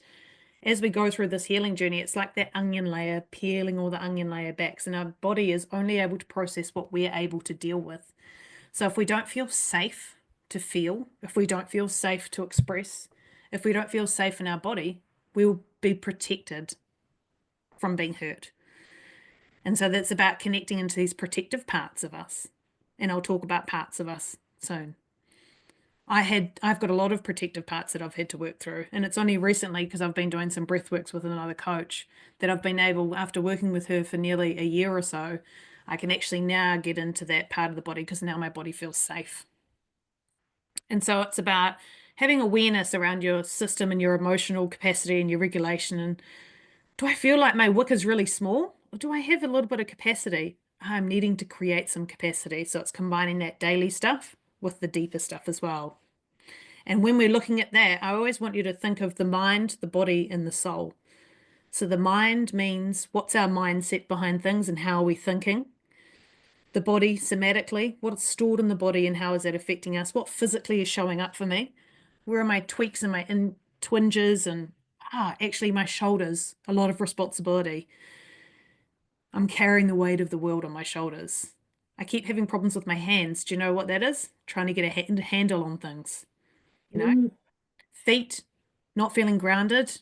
as we go through this healing journey, it's like that onion layer, peeling all the onion layer back. And our body is only able to process what we're able to deal with. So if we don't feel safe to feel, if we don't feel safe to express, if we don't feel safe in our body, we'll be protected from being hurt. And so that's about connecting into these protective parts of us. And I'll talk about parts of us soon. I've got a lot of protective parts that I've had to work through. And it's only recently, because I've been doing some breath works with another coach, that I've been able, after working with her for nearly a year or so, I can actually now get into that part of the body because now my body feels safe. And so it's about having awareness around your system and your emotional capacity and your regulation. And do I feel like my wick is really small? Or do I have a little bit of capacity? I'm needing to create some capacity. So it's combining that daily stuff with the deeper stuff as well. And when we're looking at that, I always want you to think of the mind, the body, and the soul. So the mind means what's our mindset behind things and how are we thinking? The body, somatically, what's stored in the body and how is that affecting us? What physically is showing up for me? Where are my tweaks and my twinges and actually my shoulders? A lot of responsibility. I'm carrying the weight of the world on my shoulders. I keep having problems with my hands. Do you know what that is? Trying to get a handle on things. You know, feet, not feeling grounded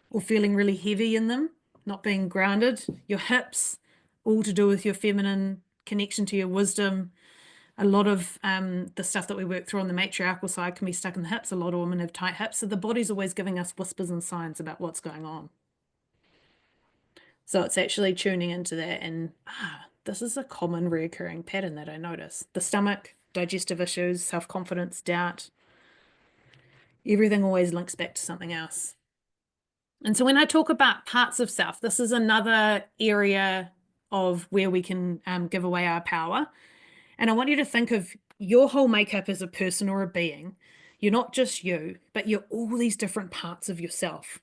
or feeling really heavy in them, not being grounded. Your hips, all to do with your feminine connection to your wisdom. A lot of the stuff that we work through on the matriarchal side can be stuck in the hips. A lot of women have tight hips. So the body's always giving us whispers and signs about what's going on. So it's actually tuning into that. And this is a common reoccurring pattern that I notice. The stomach, digestive issues, self-confidence, doubt. Everything always links back to something else. And so when I talk about parts of self, this is another area of where we can give away our power. And I want you to think of your whole makeup as a person or a being. You're not just you, but you're all these different parts of yourself.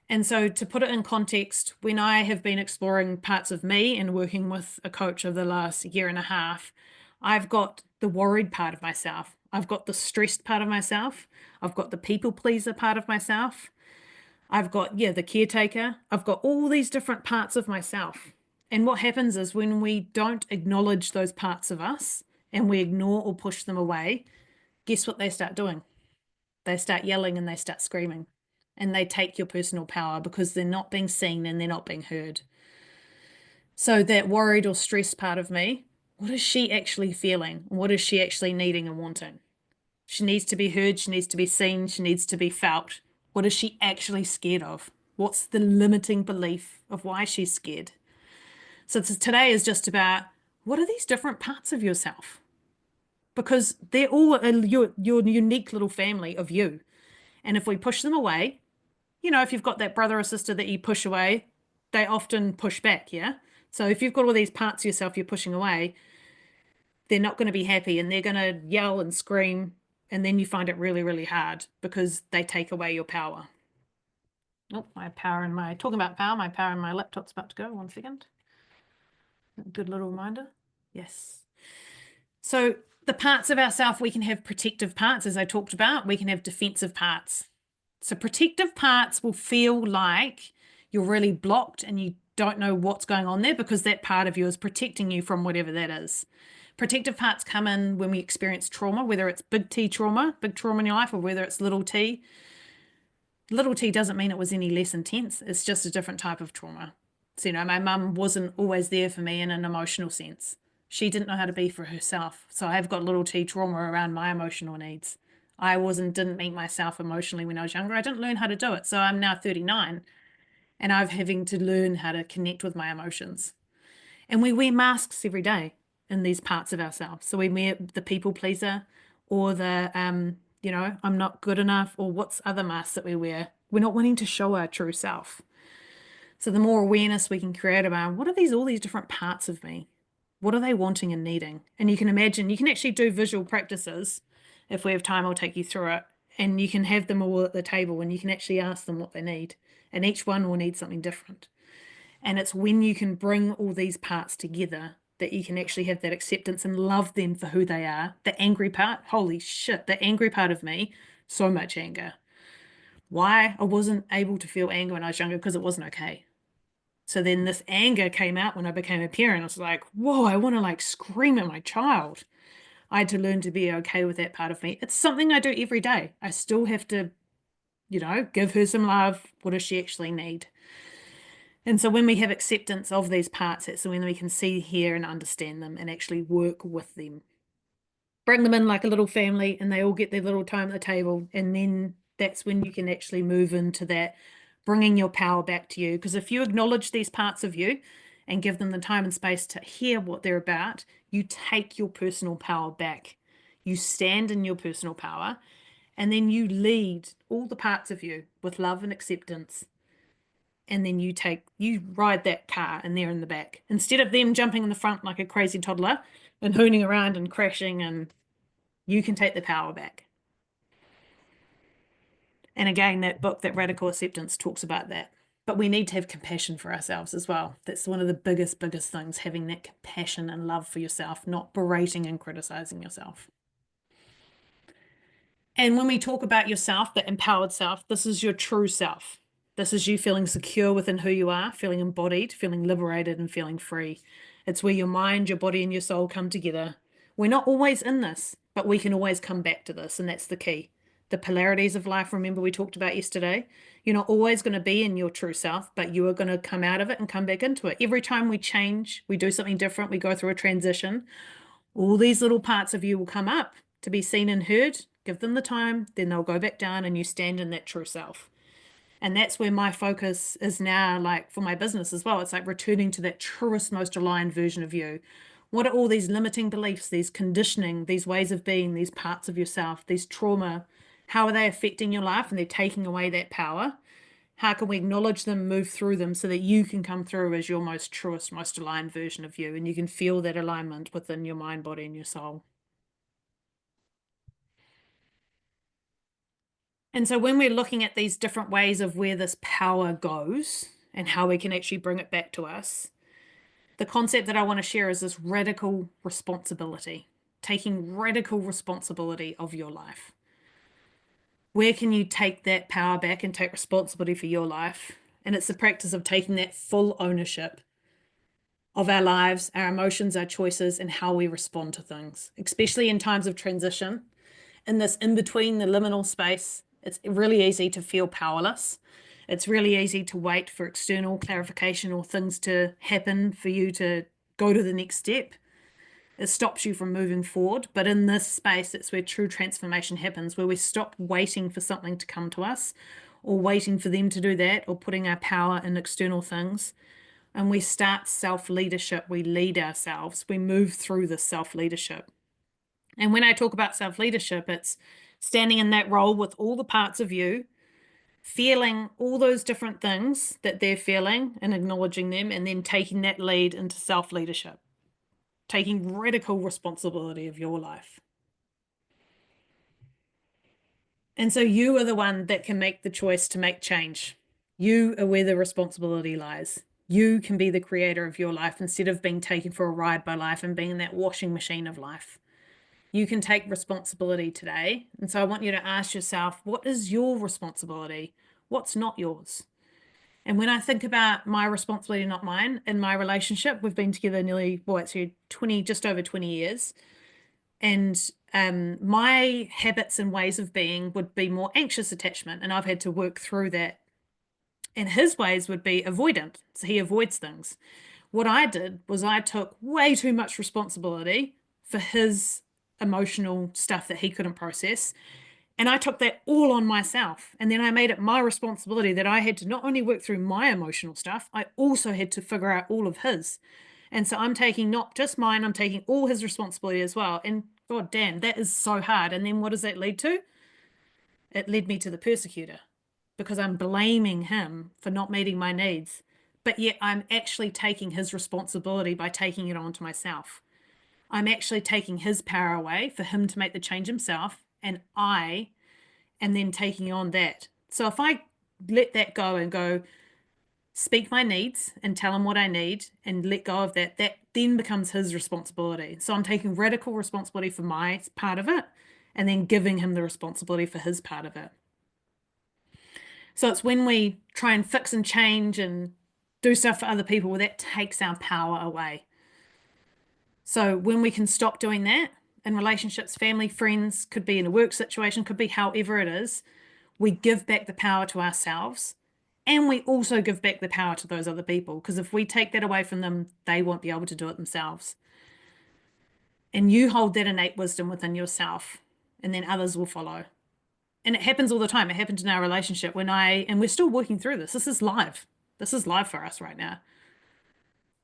And so to put it in context, when I have been exploring parts of me and working with a coach over the last year and a half, I've got the worried part of myself. I've got the stressed part of myself. I've got the people pleaser part of myself. I've got, the caretaker. I've got all these different parts of myself. And what happens is when we don't acknowledge those parts of us and we ignore or push them away, guess what they start doing? They start yelling and they start screaming. And they take your personal power because they're not being seen and they're not being heard. So that worried or stressed part of me, what is she actually feeling? What is she actually needing and wanting? She needs to be heard. She needs to be seen. She needs to be felt. What is she actually scared of? What's the limiting belief of why she's scared? So today is just about what are these different parts of yourself? Because they're all your unique little family of you. And if we push them away, if you've got that brother or sister that you push away, they often push back, yeah? So if you've got all these parts of yourself you're pushing away, they're not going to be happy and they're going to yell and scream. And then you find it really, really hard because they take away your power. Oh, talking about power, my power in my laptop's about to go. 1 second. Good little reminder. Yes. So the parts of ourselves, we can have protective parts, as I talked about. We can have defensive parts. So protective parts will feel like you're really blocked and you don't know what's going on there because that part of you is protecting you from whatever that is. Protective parts come in when we experience trauma, whether it's big trauma in your life, or whether it's little t. Little t doesn't mean it was any less intense. It's just a different type of trauma. So, my mum wasn't always there for me in an emotional sense. She didn't know how to be for herself. So I've got little t trauma around my emotional needs. I didn't meet myself emotionally when I was younger. I didn't learn how to do it. So I'm now 39 and I'm having to learn how to connect with my emotions. And we wear masks every day in these parts of ourselves. So we wear the people pleaser or the, I'm not good enough, or what's other masks that we wear. We're not wanting to show our true self. So the more awareness we can create about what are all these different parts of me? What are they wanting and needing? And you can imagine, you can actually do visual practices. If we have time, I'll take you through it. And you can have them all at the table and you can actually ask them what they need. And each one will need something different. And it's when you can bring all these parts together that you can actually have that acceptance and love them for who they are. The angry part, holy shit, the angry part of me, so much anger. Why? I wasn't able to feel anger when I was younger because it wasn't okay. So then this anger came out when I became a parent. I was like, whoa, I want to like scream at my child. I had to learn to be okay with that part of me. It's something I do every day. I still have to, give her some love. What does she actually need? And so when we have acceptance of these parts, that's when we can see, hear, and understand them and actually work with them. Bring them in like a little family and they all get their little time at the table. And then that's when you can actually move into that bringing your power back to you. Because if you acknowledge these parts of you and give them the time and space to hear what they're about, you take your personal power back. You stand in your personal power and then you lead all the parts of you with love and acceptance. And then you ride that car and they're in the back. Instead of them jumping in the front like a crazy toddler and hooning around and crashing, and you can take the power back. And again, that book, that Radical Acceptance, talks about that. But we need to have compassion for ourselves as well. That's one of the biggest things, having that compassion and love for yourself, not berating and criticizing yourself. And when we talk about yourself, the empowered self, this is your true self. This is you feeling secure within who you are, feeling embodied, feeling liberated, and feeling free. It's where your mind, your body, and your soul come together. We're not always in this, but we can always come back to this, and that's the key. The polarities of life, remember we talked about yesterday? You're not always going to be in your true self, but you are going to come out of it and come back into it. Every time we change, we do something different, we go through a transition, all these little parts of you will come up to be seen and heard. Give them the time, then they'll go back down and you stand in that true self. And that's where my focus is now, like for my business as well. It's like returning to that truest, most aligned version of you. What are all these limiting beliefs, these conditioning, these ways of being, these parts of yourself, these trauma? How are they affecting your life and they're taking away that power? How can we acknowledge them, move through them so that you can come through as your most truest, most aligned version of you, and you can feel that alignment within your mind, body, and your soul. And so when we're looking at these different ways of where this power goes and how we can actually bring it back to us, the concept that I want to share is this radical responsibility, taking radical responsibility of your life. Where can you take that power back and take responsibility for your life? And it's the practice of taking that full ownership of our lives, our emotions, our choices, and how we respond to things, especially in times of transition. In this in between, the liminal space, it's really easy to feel powerless. It's really easy to wait for external clarification or things to happen for you to go to the next step. It stops you from moving forward. But in this space, it's where true transformation happens, where we stop waiting for something to come to us or waiting for them to do that or putting our power in external things. And we start self-leadership. We lead ourselves. We move through this self-leadership. And when I talk about self-leadership, it's standing in that role with all the parts of you, feeling all those different things that they're feeling and acknowledging them, and then taking that lead into self-leadership, taking radical responsibility of your life. And so you are the one that can make the choice to make change. You are where the responsibility lies. You can be the creator of your life instead of being taken for a ride by life and being in that washing machine of life. You can take responsibility today. And so I want you to ask yourself, what is your responsibility? What's not yours? And when I think about my responsibility, not mine, in my relationship, we've been together nearly, well, it's 20, just over 20 years. And my habits and ways of being would be more anxious attachment. And I've had to work through that. And his ways would be avoidant. So he avoids things. What I did was I took way too much responsibility for his emotional stuff that he couldn't process. And I took that all on myself. And then I made it my responsibility that I had to not only work through my emotional stuff, I also had to figure out all of his. And so I'm taking not just mine, I'm taking all his responsibility as well. And God damn, that is so hard. And then what does that lead to? It led me to the persecutor because I'm blaming him for not meeting my needs. But yet I'm actually taking his responsibility by taking it onto myself. I'm actually taking his power away for him to make the change himself, and then taking on that. So if I let that go and go speak my needs and tell him what I need and let go of that, that then becomes his responsibility. So I'm taking radical responsibility for my part of it and then giving him the responsibility for his part of it. So it's when we try and fix and change and do stuff for other people, well, that takes our power away. So when we can stop doing that in relationships, family, friends, could be in a work situation, could be however it is, we give back the power to ourselves, and we also give back the power to those other people. Because if we take that away from them, they won't be able to do it themselves. And you hold that innate wisdom within yourself, and then others will follow. And it happens all the time. It happened in our relationship and we're still working through this. This is live. This is live for us right now.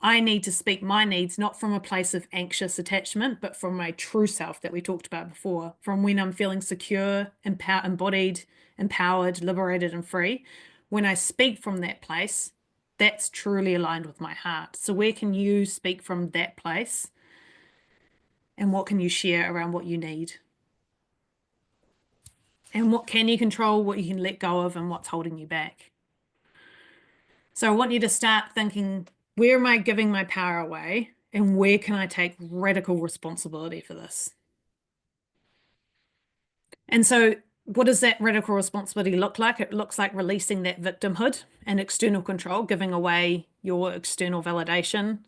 I need to speak my needs, not from a place of anxious attachment, but from my true self that we talked about before, from when I'm feeling secure, embodied, empowered, liberated, and free. When I speak from that place, that's truly aligned with my heart. So where can you speak from that place? And what can you share around what you need? And what can you control, what you can let go of, and what's holding you back? So I want you to start thinking, where am I giving my power away? And where can I take radical responsibility for this? And so what does that radical responsibility look like? It looks like releasing that victimhood and external control, giving away your external validation.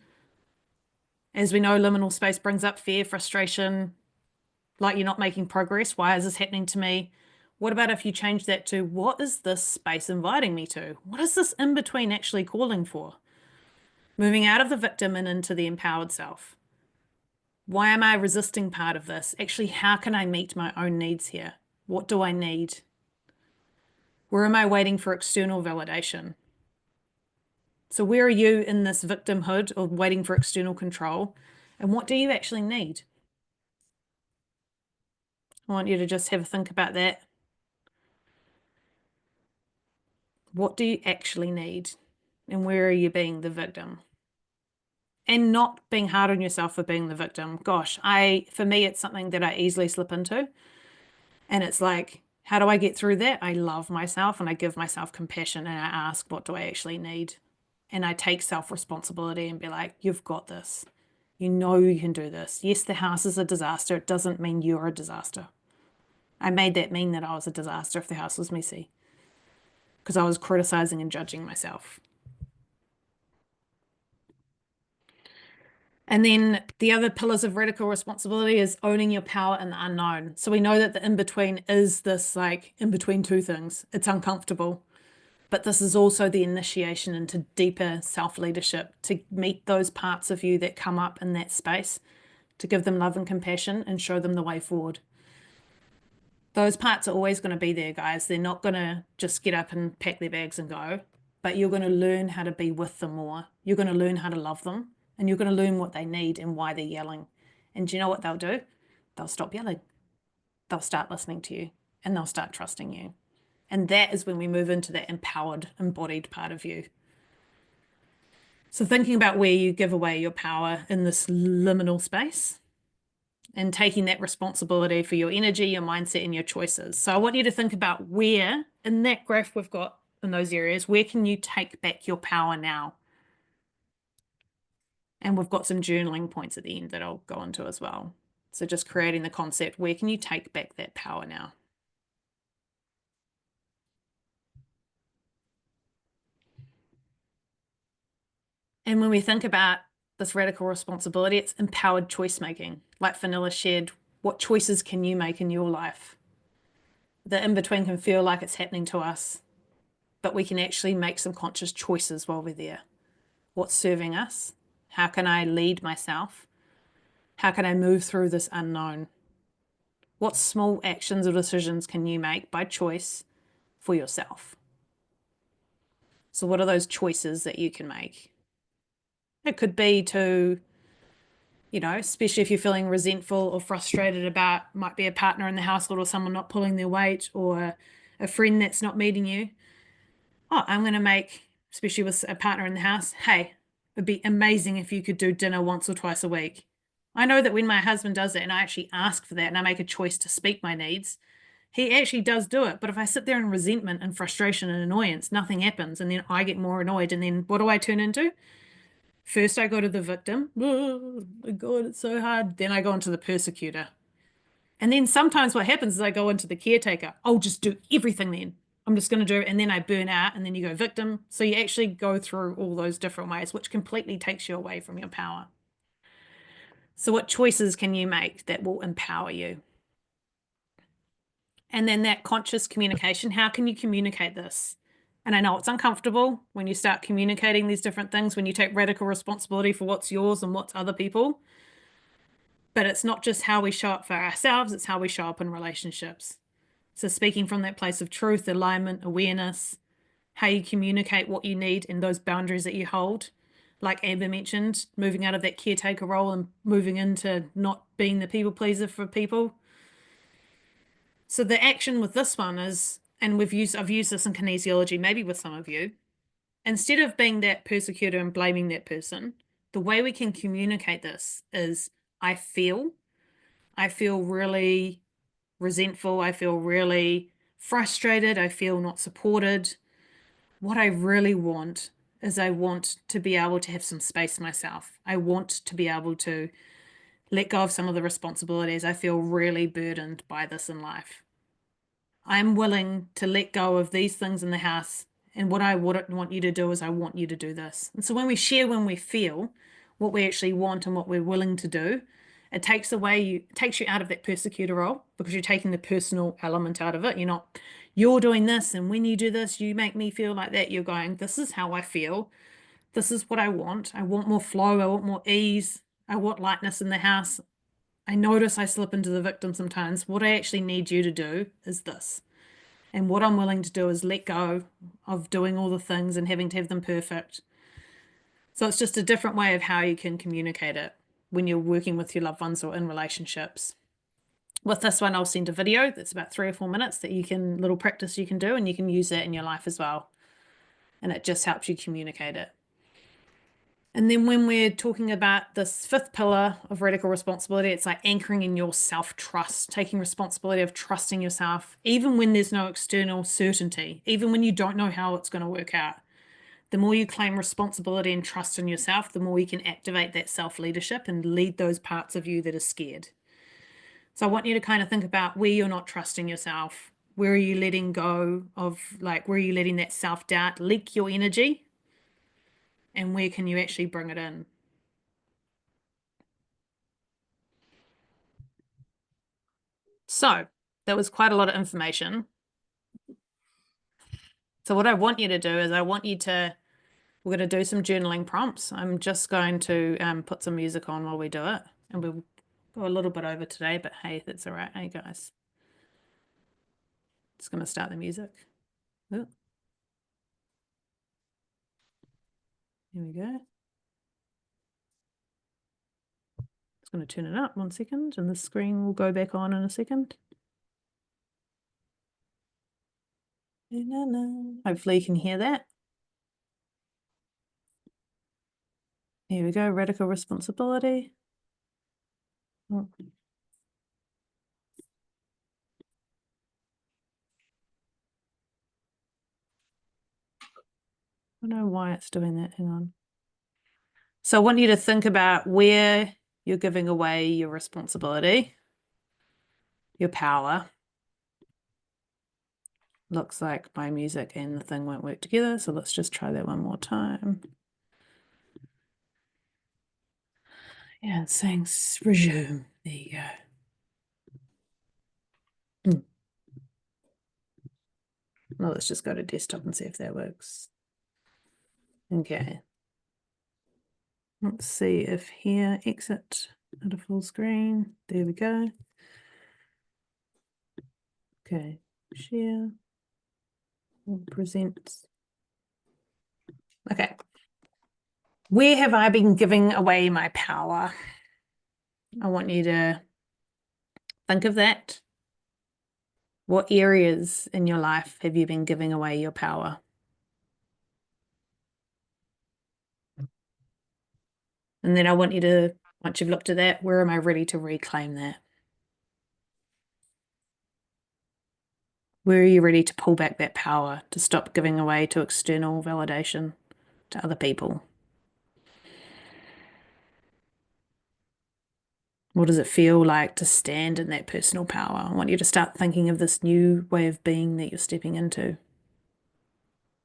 As we know, liminal space brings up fear, frustration, like you're not making progress. Why is this happening to me? What about if you change that to, what is this space inviting me to? What is this in between actually calling for? Moving out of the victim and into the empowered self. Why am I resisting part of this? Actually, how can I meet my own needs here? What do I need? Where am I waiting for external validation? So where are you in this victimhood or waiting for external control? And what do you actually need? I want you to just have a think about that. What do you actually need? And where are you being the victim? And not being hard on yourself for being the victim. Gosh, for me, it's something that I easily slip into. And it's like, how do I get through that? I love myself and I give myself compassion and I ask, what do I actually need? And I take self-responsibility and be like, you've got this. You know you can do this. Yes, the house is a disaster. It doesn't mean you're a disaster. I made that mean that I was a disaster if the house was messy, because I was criticizing and judging myself. And then the other pillars of radical responsibility is owning your power in the unknown. So we know that the in-between is this like in between two things. It's uncomfortable, but this is also the initiation into deeper self-leadership, to meet those parts of you that come up in that space, to give them love and compassion and show them the way forward. Those parts are always going to be there, guys. They're not going to just get up and pack their bags and go, but you're going to learn how to be with them more. You're going to learn how to love them, and you're going to learn what they need and why they're yelling. And do you know what they'll do? They'll stop yelling. They'll start listening to you, and they'll start trusting you. And that is when we move into that empowered, embodied part of you. So thinking about where you give away your power in this liminal space, and taking that responsibility for your energy, your mindset, and your choices. So I want you to think about where in that graph we've got in those areas, where can you take back your power now? And we've got some journaling points at the end that I'll go into as well. So just creating the concept, where can you take back that power now? And when we think about this radical responsibility, it's empowered choice making. Like Vanilla shared, what choices can you make in your life? The in-between can feel like it's happening to us, but we can actually make some conscious choices while we're there. What's serving us? How can I lead myself? How can I move through this unknown? What small actions or decisions can you make by choice for yourself? So what are those choices that you can make? It could be to, especially if you're feeling resentful or frustrated about, might be a partner in the household or someone not pulling their weight, or a friend that's not meeting you. Oh, I'm going to make, especially with a partner in the house, hey, it'd be amazing if you could do dinner once or twice a week. I know that when my husband does it and I actually ask for that and I make a choice to speak my needs, he actually does do it. But if I sit there in resentment and frustration and annoyance, nothing happens. And then I get more annoyed. And then what do I turn into? First, I go to the victim. Oh my God, it's so hard. Then I go into the persecutor. And then sometimes what happens is I go into the caretaker. I'll just do everything then. I'm just going to do it, and then I burn out, and then you go victim. So you actually go through all those different ways, which completely takes you away from your power. So what choices can you make that will empower you? And then that conscious communication, how can you communicate this? And I know it's uncomfortable when you start communicating these different things, when you take radical responsibility for what's yours and what's other people. But it's not just how we show up for ourselves, it's how we show up in relationships. So speaking from that place of truth, alignment, awareness, how you communicate what you need and those boundaries that you hold. Like Amber mentioned, moving out of that caretaker role and moving into not being the people pleaser for people. So the action with this one is, and I've used this in kinesiology, maybe with some of you, instead of being that persecutor and blaming that person, the way we can communicate this is I feel really resentful. I feel really frustrated. I feel not supported. What I really want is I want to be able to have some space myself. I want to be able to let go of some of the responsibilities. I feel really burdened by this in life. I'm willing to let go of these things in the house. And what I want you to do is I want you to do this. And so when we share, when we feel what we actually want and what we're willing to do, it takes you out of that persecutor role, because you're taking the personal element out of it. You're doing this, and when you do this, you make me feel like that. You're going, this is how I feel. This is what I want. I want more flow. I want more ease. I want lightness in the house. I notice I slip into the victim sometimes. What I actually need you to do is this. And what I'm willing to do is let go of doing all the things and having to have them perfect. So it's just a different way of how you can communicate it when you're working with your loved ones or in relationships. With this one, I'll send a video that's about 3 or 4 minutes that little practice you can do, and you can use that in your life as well. And it just helps you communicate it. And then when we're talking about this 5th pillar of radical responsibility, it's like anchoring in your self-trust, taking responsibility of trusting yourself, even when there's no external certainty, even when you don't know how it's going to work out. The more you claim responsibility and trust in yourself, the more you can activate that self-leadership and lead those parts of you that are scared. So I want you to kind of think about where you're not trusting yourself. Where are you letting go of, where are you letting that self-doubt leak your energy? And where can you actually bring it in? So that was quite a lot of information. So what I want you to do is we're going to do some journaling prompts. I'm just going to put some music on while we do it. And we'll go a little bit over today, but hey, that's all right. Hey, guys. Just going to start the music. Oh. Here we go. Just going to turn it up 1 second, and the screen will go back on in a second. Hopefully you can hear that. Here we go, radical responsibility. Oh. I don't know why it's doing that. Hang on. So I want you to think about where you're giving away your responsibility, your power. Looks like my music and the thing won't work together, so let's just try that one more time. Yeah, it's saying resume. There you go. Well, let's just go to desktop and see if that works. Okay. Let's see if here, exit out of full screen. There we go. Okay, share. Present. Okay. Where have I been giving away my power? I want you to think of that. What areas in your life have you been giving away your power? And then I want you to, once you've looked at that, where am I ready to reclaim that? Where are you ready to pull back that power, to stop giving away to external validation, to other people? What does it feel like to stand in that personal power? I want you to start thinking of this new way of being that you're stepping into.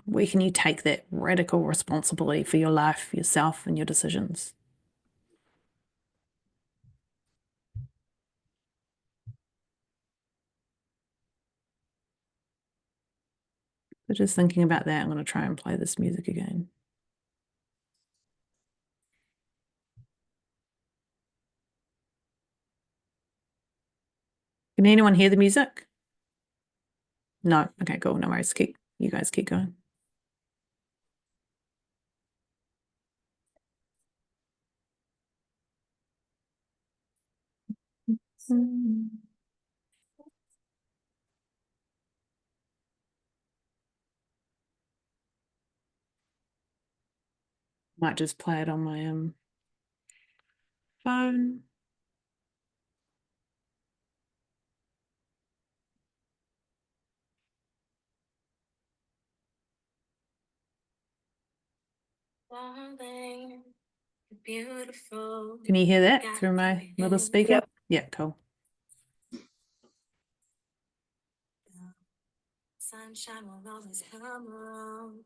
Where can you take that radical responsibility for your life, yourself, and your decisions? So just thinking about that, I'm going to try and play this music again. Can anyone hear the music? No. Okay, cool. No worries. You guys keep going. Might just play it on my phone. Beautiful. Can you hear that through my little speaker? Yep. Yeah, cool. Sunshine will always come around.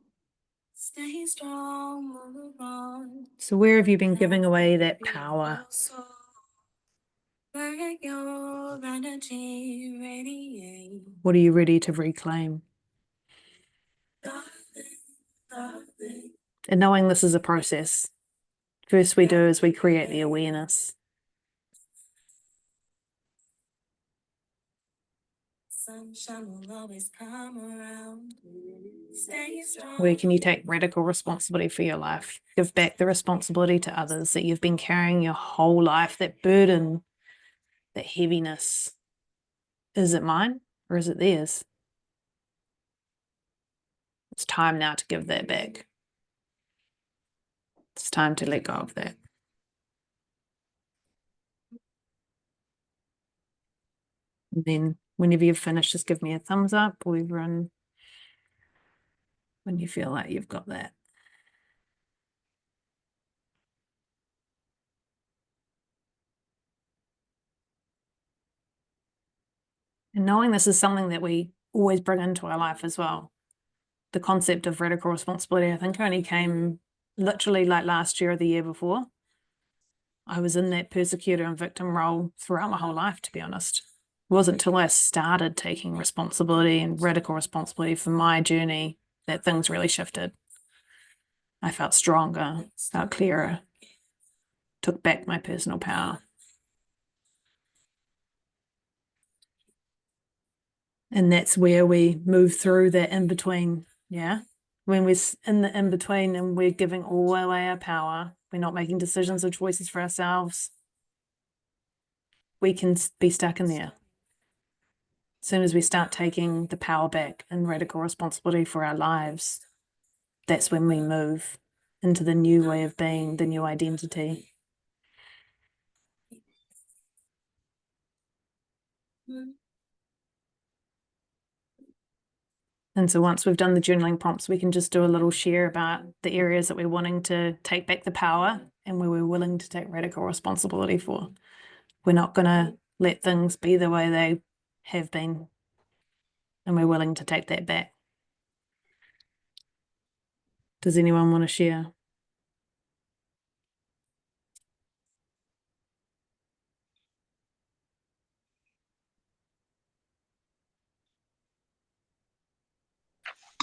Stay strong, move on. So where have you been giving away that power? Let your energy radiate. What are you ready to reclaim? And knowing this is a process. First we do is we create the awareness. Sunshine will always come around. Stay strong. Where can you take radical responsibility for your life? Give back the responsibility to others that you've been carrying your whole life, that burden, that heaviness. Is it mine or is it theirs? It's time now to give that back. It's time to let go of that. And then whenever you've finished, just give me a thumbs up, or everyone, when you feel like you've got that. And knowing this is something that we always bring into our life as well. The concept of radical responsibility, I think, only came literally like last year or the year before. I was in that persecutor and victim role throughout my whole life, to be honest. It wasn't until I started taking responsibility and radical responsibility for my journey that things really shifted. I felt stronger, felt clearer, took back my personal power. And that's where we move through that in between. Yeah. When we're in the in between and we're giving all away our power, we're not making decisions or choices for ourselves, we can be stuck in there. As soon as we start taking the power back and radical responsibility for our lives, that's when we move into the new way of being, the new identity. And so once we've done the journaling prompts, we can just do a little share about the areas that we're wanting to take back the power and where we're willing to take radical responsibility for. We're not going to let things be the way they have been, and we're willing to take that back. Does anyone want to share?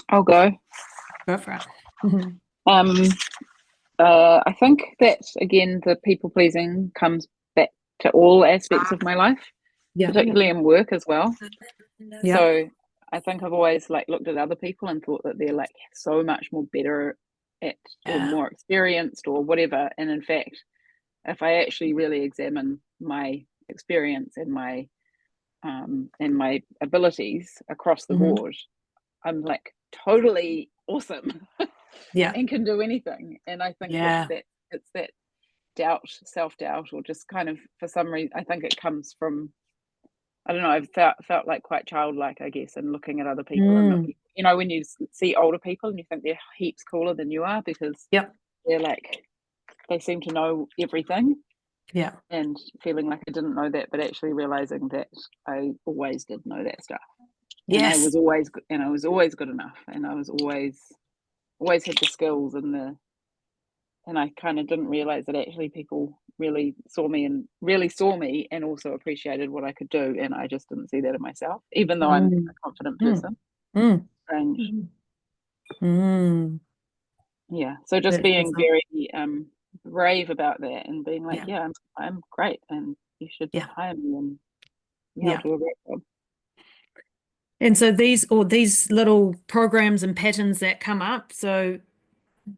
I'll go. Go for it. Um, I think that again, the people pleasing comes back to all aspects of my life, Yeah. particularly in work as well. Yeah. So I think I've always like looked at other people and thought that they're like so much more better at or Yeah. more experienced or whatever. And in fact, if I actually really examine my experience and my abilities across the board, I'm like totally awesome. Yeah. And can do anything. And I think Yeah. it's that doubt, self-doubt, or just kind of for some reason I think it comes from, I don't know, I've felt like quite childlike, I guess, and looking at other people and looking, you know, when you see older people and you think they're heaps cooler than you are because Yep. they're like, they seem to know everything. Yeah. And feeling like I didn't know that, but actually realizing that I always did know that stuff. Yes. And I was always good enough, and I was always always had the skills and I kind of didn't realize that actually people really saw me and also appreciated what I could do, and I just didn't see that in myself, even though I'm a confident person. Mm. Strange. Mm. Yeah. So just That's being awesome. very brave about that and being like, Yeah. yeah, I'm great and you should Yeah. hire me, and Yeah. I'll do a great job. And so these little programs and patterns that come up, so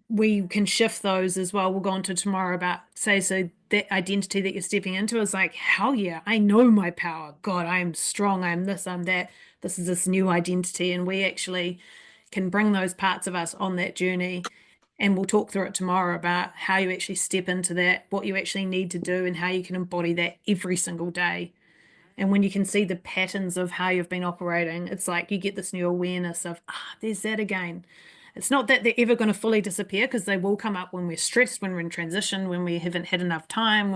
we can shift those as well. We'll go on to tomorrow about, say, so that identity that you're stepping into is like, hell yeah, I know my power. God, I am strong. I'm this, I'm that. This is this new identity. And we actually can bring those parts of us on that journey. And we'll talk through it tomorrow about how you actually step into that, what you actually need to do, and how you can embody that every single day. And when you can see the patterns of how you've been operating, it's like you get this new awareness of, there's that again. It's not that they're ever going to fully disappear, because they will come up when we're stressed, when we're in transition, when we haven't had enough time,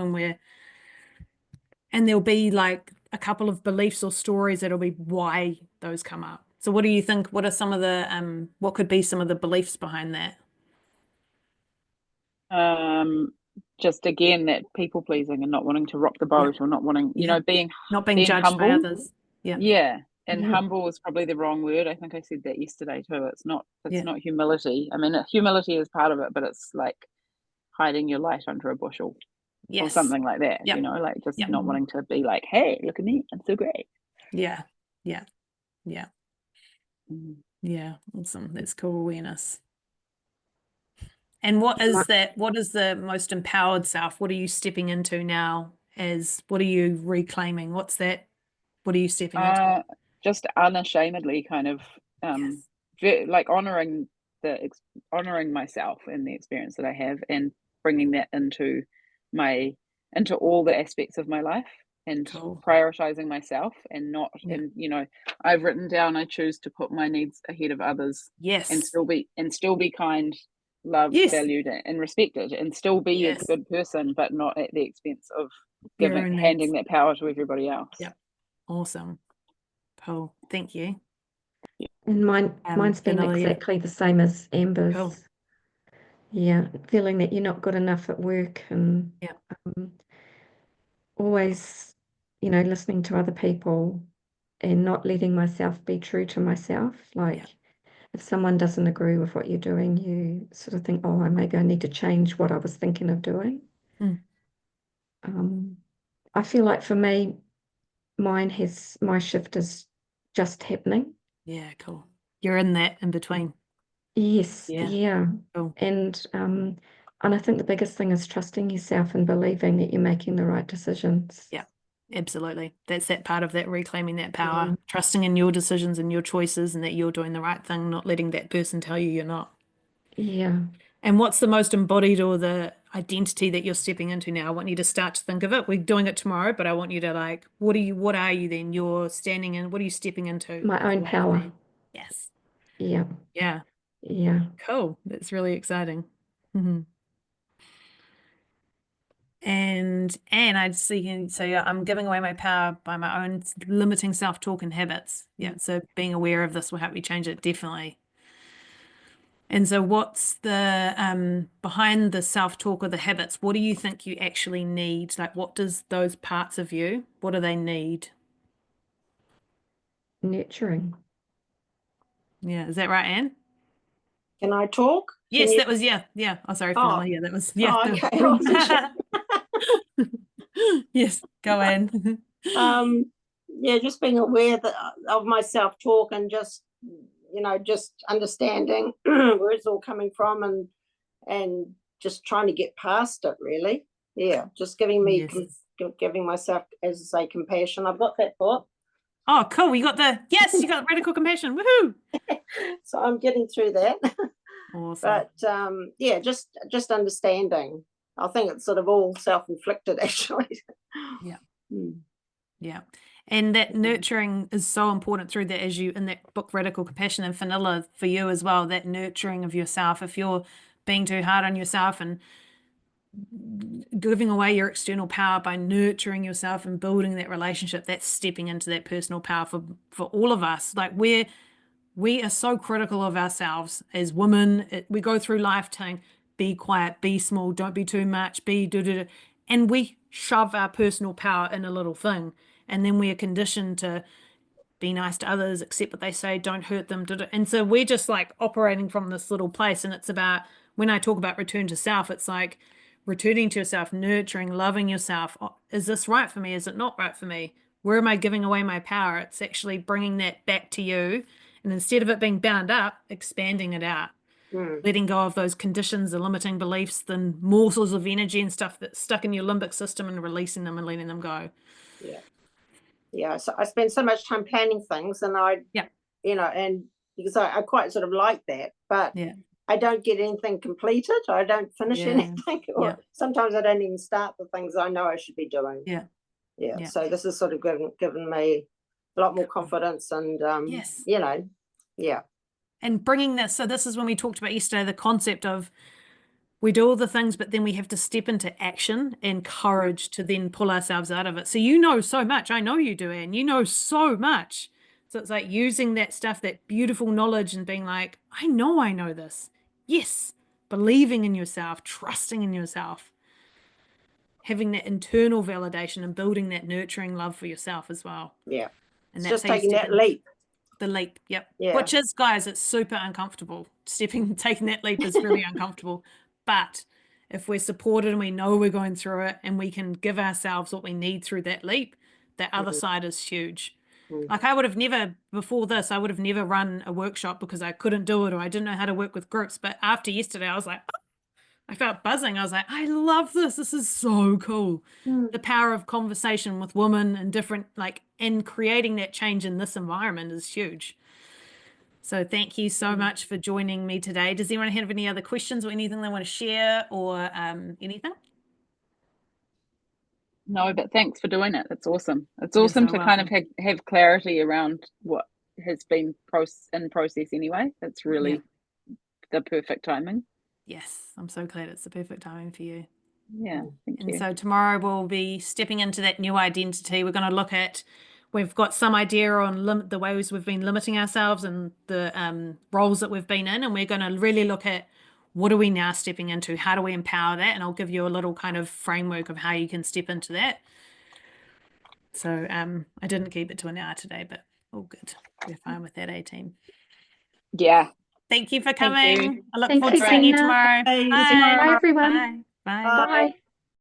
and there'll be like a couple of beliefs or stories that'll be why those come up. So what do you think? What are some of the, what could be some of the beliefs behind that? Just again that people pleasing and not wanting to rock the boat, or not wanting, Yeah. being Not being judged by humble. others. Yeah. Yeah. And Yeah. humble is probably the wrong word. I think I said that yesterday too. It's not Yeah. humility. I mean, humility is part of it, but it's like hiding your light under a bushel or Yes. something like that, Yep. like just Yep. not wanting to be like, hey, look at me, I'm so great. Yeah. Yeah. Yeah. Mm. Yeah. Awesome. That's cool awareness. And what is that? What is the most empowered self? What are you stepping into now? What are you reclaiming? What's that? What are you stepping into? Just unashamedly kind of like honoring myself and the experience that I have, and bringing that into all the aspects of my life, and Cool. prioritizing myself, and not Yeah. and I've written down, I choose to put my needs ahead of others, Yes. and still be kind, loved, Yes. valued, and respected, and still be Yes. a good person, but not at the expense of Your own handing needs. that power to everybody else. Yep. Awesome. Cool. Thank you. And mine's been Vanilla, yeah. exactly the same as Amber's. Cool. Yeah, feeling that you're not good enough at work, and Yeah. always, listening to other people and not letting myself be true to myself. Like, if someone doesn't agree with what you're doing, you sort of think, oh, maybe I need to change what I was thinking of doing. I feel like for me, my shift is just happening. Yeah. Cool. You're in that in between. Yes. Yeah. Yeah. Cool. And I think the biggest thing is trusting yourself and believing that you're making the right decisions. Yeah. Absolutely. That's that part of that, reclaiming that power, trusting in your decisions and your choices, and that you're doing the right thing, not letting that person tell you you're not. Yeah. And what's the most embodied or the identity that you're stepping into now? I want you to start to think of it. We're doing it tomorrow, but I want you to like, what are you then? You're standing in, what are you stepping into? My own power. Yes. Yeah. Yeah. Yeah. Cool. That's really exciting. And I'd see, so yeah, I'm giving away my power by my own limiting self-talk and habits. Yeah. So being aware of this will help you change it, definitely. And so what's the behind the self-talk or the habits? What do you think you actually need? Like, what does those parts of you, what do they need? Nurturing. Yeah. Is that right, Anne? Can I talk? Yes, that was, yeah. Oh, sorry, Fenella. Yeah, that was, yeah. Oh, okay. I wasn't sure. Yes, go Anne. Yeah, just being aware of my self-talk, and just just understanding where it's all coming from, and just trying to get past it, really. Yeah, just giving myself, as I say, compassion. I've got that book. Oh, cool. You got radical compassion. Woohoo. So I'm getting through that. Awesome. But yeah, just understanding. I think it's sort of all self-inflicted, actually. Yeah. Yeah. And that nurturing is so important through that, as you in that book, Radical Compassion, and Vanilla for you as well, that nurturing of yourself. If you're being too hard on yourself and giving away your external power by nurturing yourself and building that relationship, that's stepping into that personal power for all of us. Like we're we are so critical of ourselves as women. We go through life saying, be quiet, be small, don't be too much, be do. And we shove our personal power in a little thing. And then we are conditioned to be nice to others, accept what they say, don't hurt them. And so we're just like operating from this little place. And it's about, when I talk about return to self, it's like returning to yourself, nurturing, loving yourself. Oh, is this right for me? Is it not right for me? Where am I giving away my power? It's actually bringing that back to you. And instead of it being bound up, expanding it out, letting go of those conditions, the limiting beliefs, the morsels of energy and stuff that's stuck in your limbic system, and releasing them and letting them go. Yeah. So I spend so much time planning things, and and because I quite sort of like that, but I don't get anything completed. I don't finish anything, or sometimes I don't even start the things I know I should be doing. So this has sort of given me a lot more confidence, and and bringing this. So this is when we talked about yesterday, the concept of we do all the things, but then we have to step into action and courage to then pull ourselves out of it. So you know so much. I know you do, Anne. You know so much. So it's like using that stuff, that beautiful knowledge, and being like, I know this. Yes. Believing in yourself, trusting in yourself, having that internal validation and building that nurturing love for yourself as well. Yeah. And it's that's just taking that leap. The leap, which is, guys, it's super uncomfortable. Taking that leap is really uncomfortable. But if we're supported and we know we're going through it, and we can give ourselves what we need through that leap, that other side is huge. Like I would have never, before this, I would have never run a workshop because I couldn't do it, or I didn't know how to work with groups. But after yesterday, I was like, oh, I felt buzzing. I was like, I love this. This is so cool. The power of conversation with women and different, and creating that change in this environment is huge. So thank you so much for joining me today. Does anyone have any other questions or anything they want to share, or anything? No, but thanks for doing it. It's awesome. It's awesome to kind of have clarity around what has been in process anyway. It's really the perfect timing. Yes, I'm so glad it's the perfect timing for you. Yeah, thank you. And so tomorrow we'll be stepping into that new identity. We're going to look at, we've got some idea on the ways we've been limiting ourselves and the roles that we've been in, and we're going to really look at what are we now stepping into? How do we empower that? And I'll give you a little kind of framework of how you can step into that. So I didn't keep it to an hour today, but all good. We're fine with that, team. Yeah. Thank you for coming. You. I look forward to seeing you tomorrow. Bye. Bye, everyone. Bye. Bye. Bye.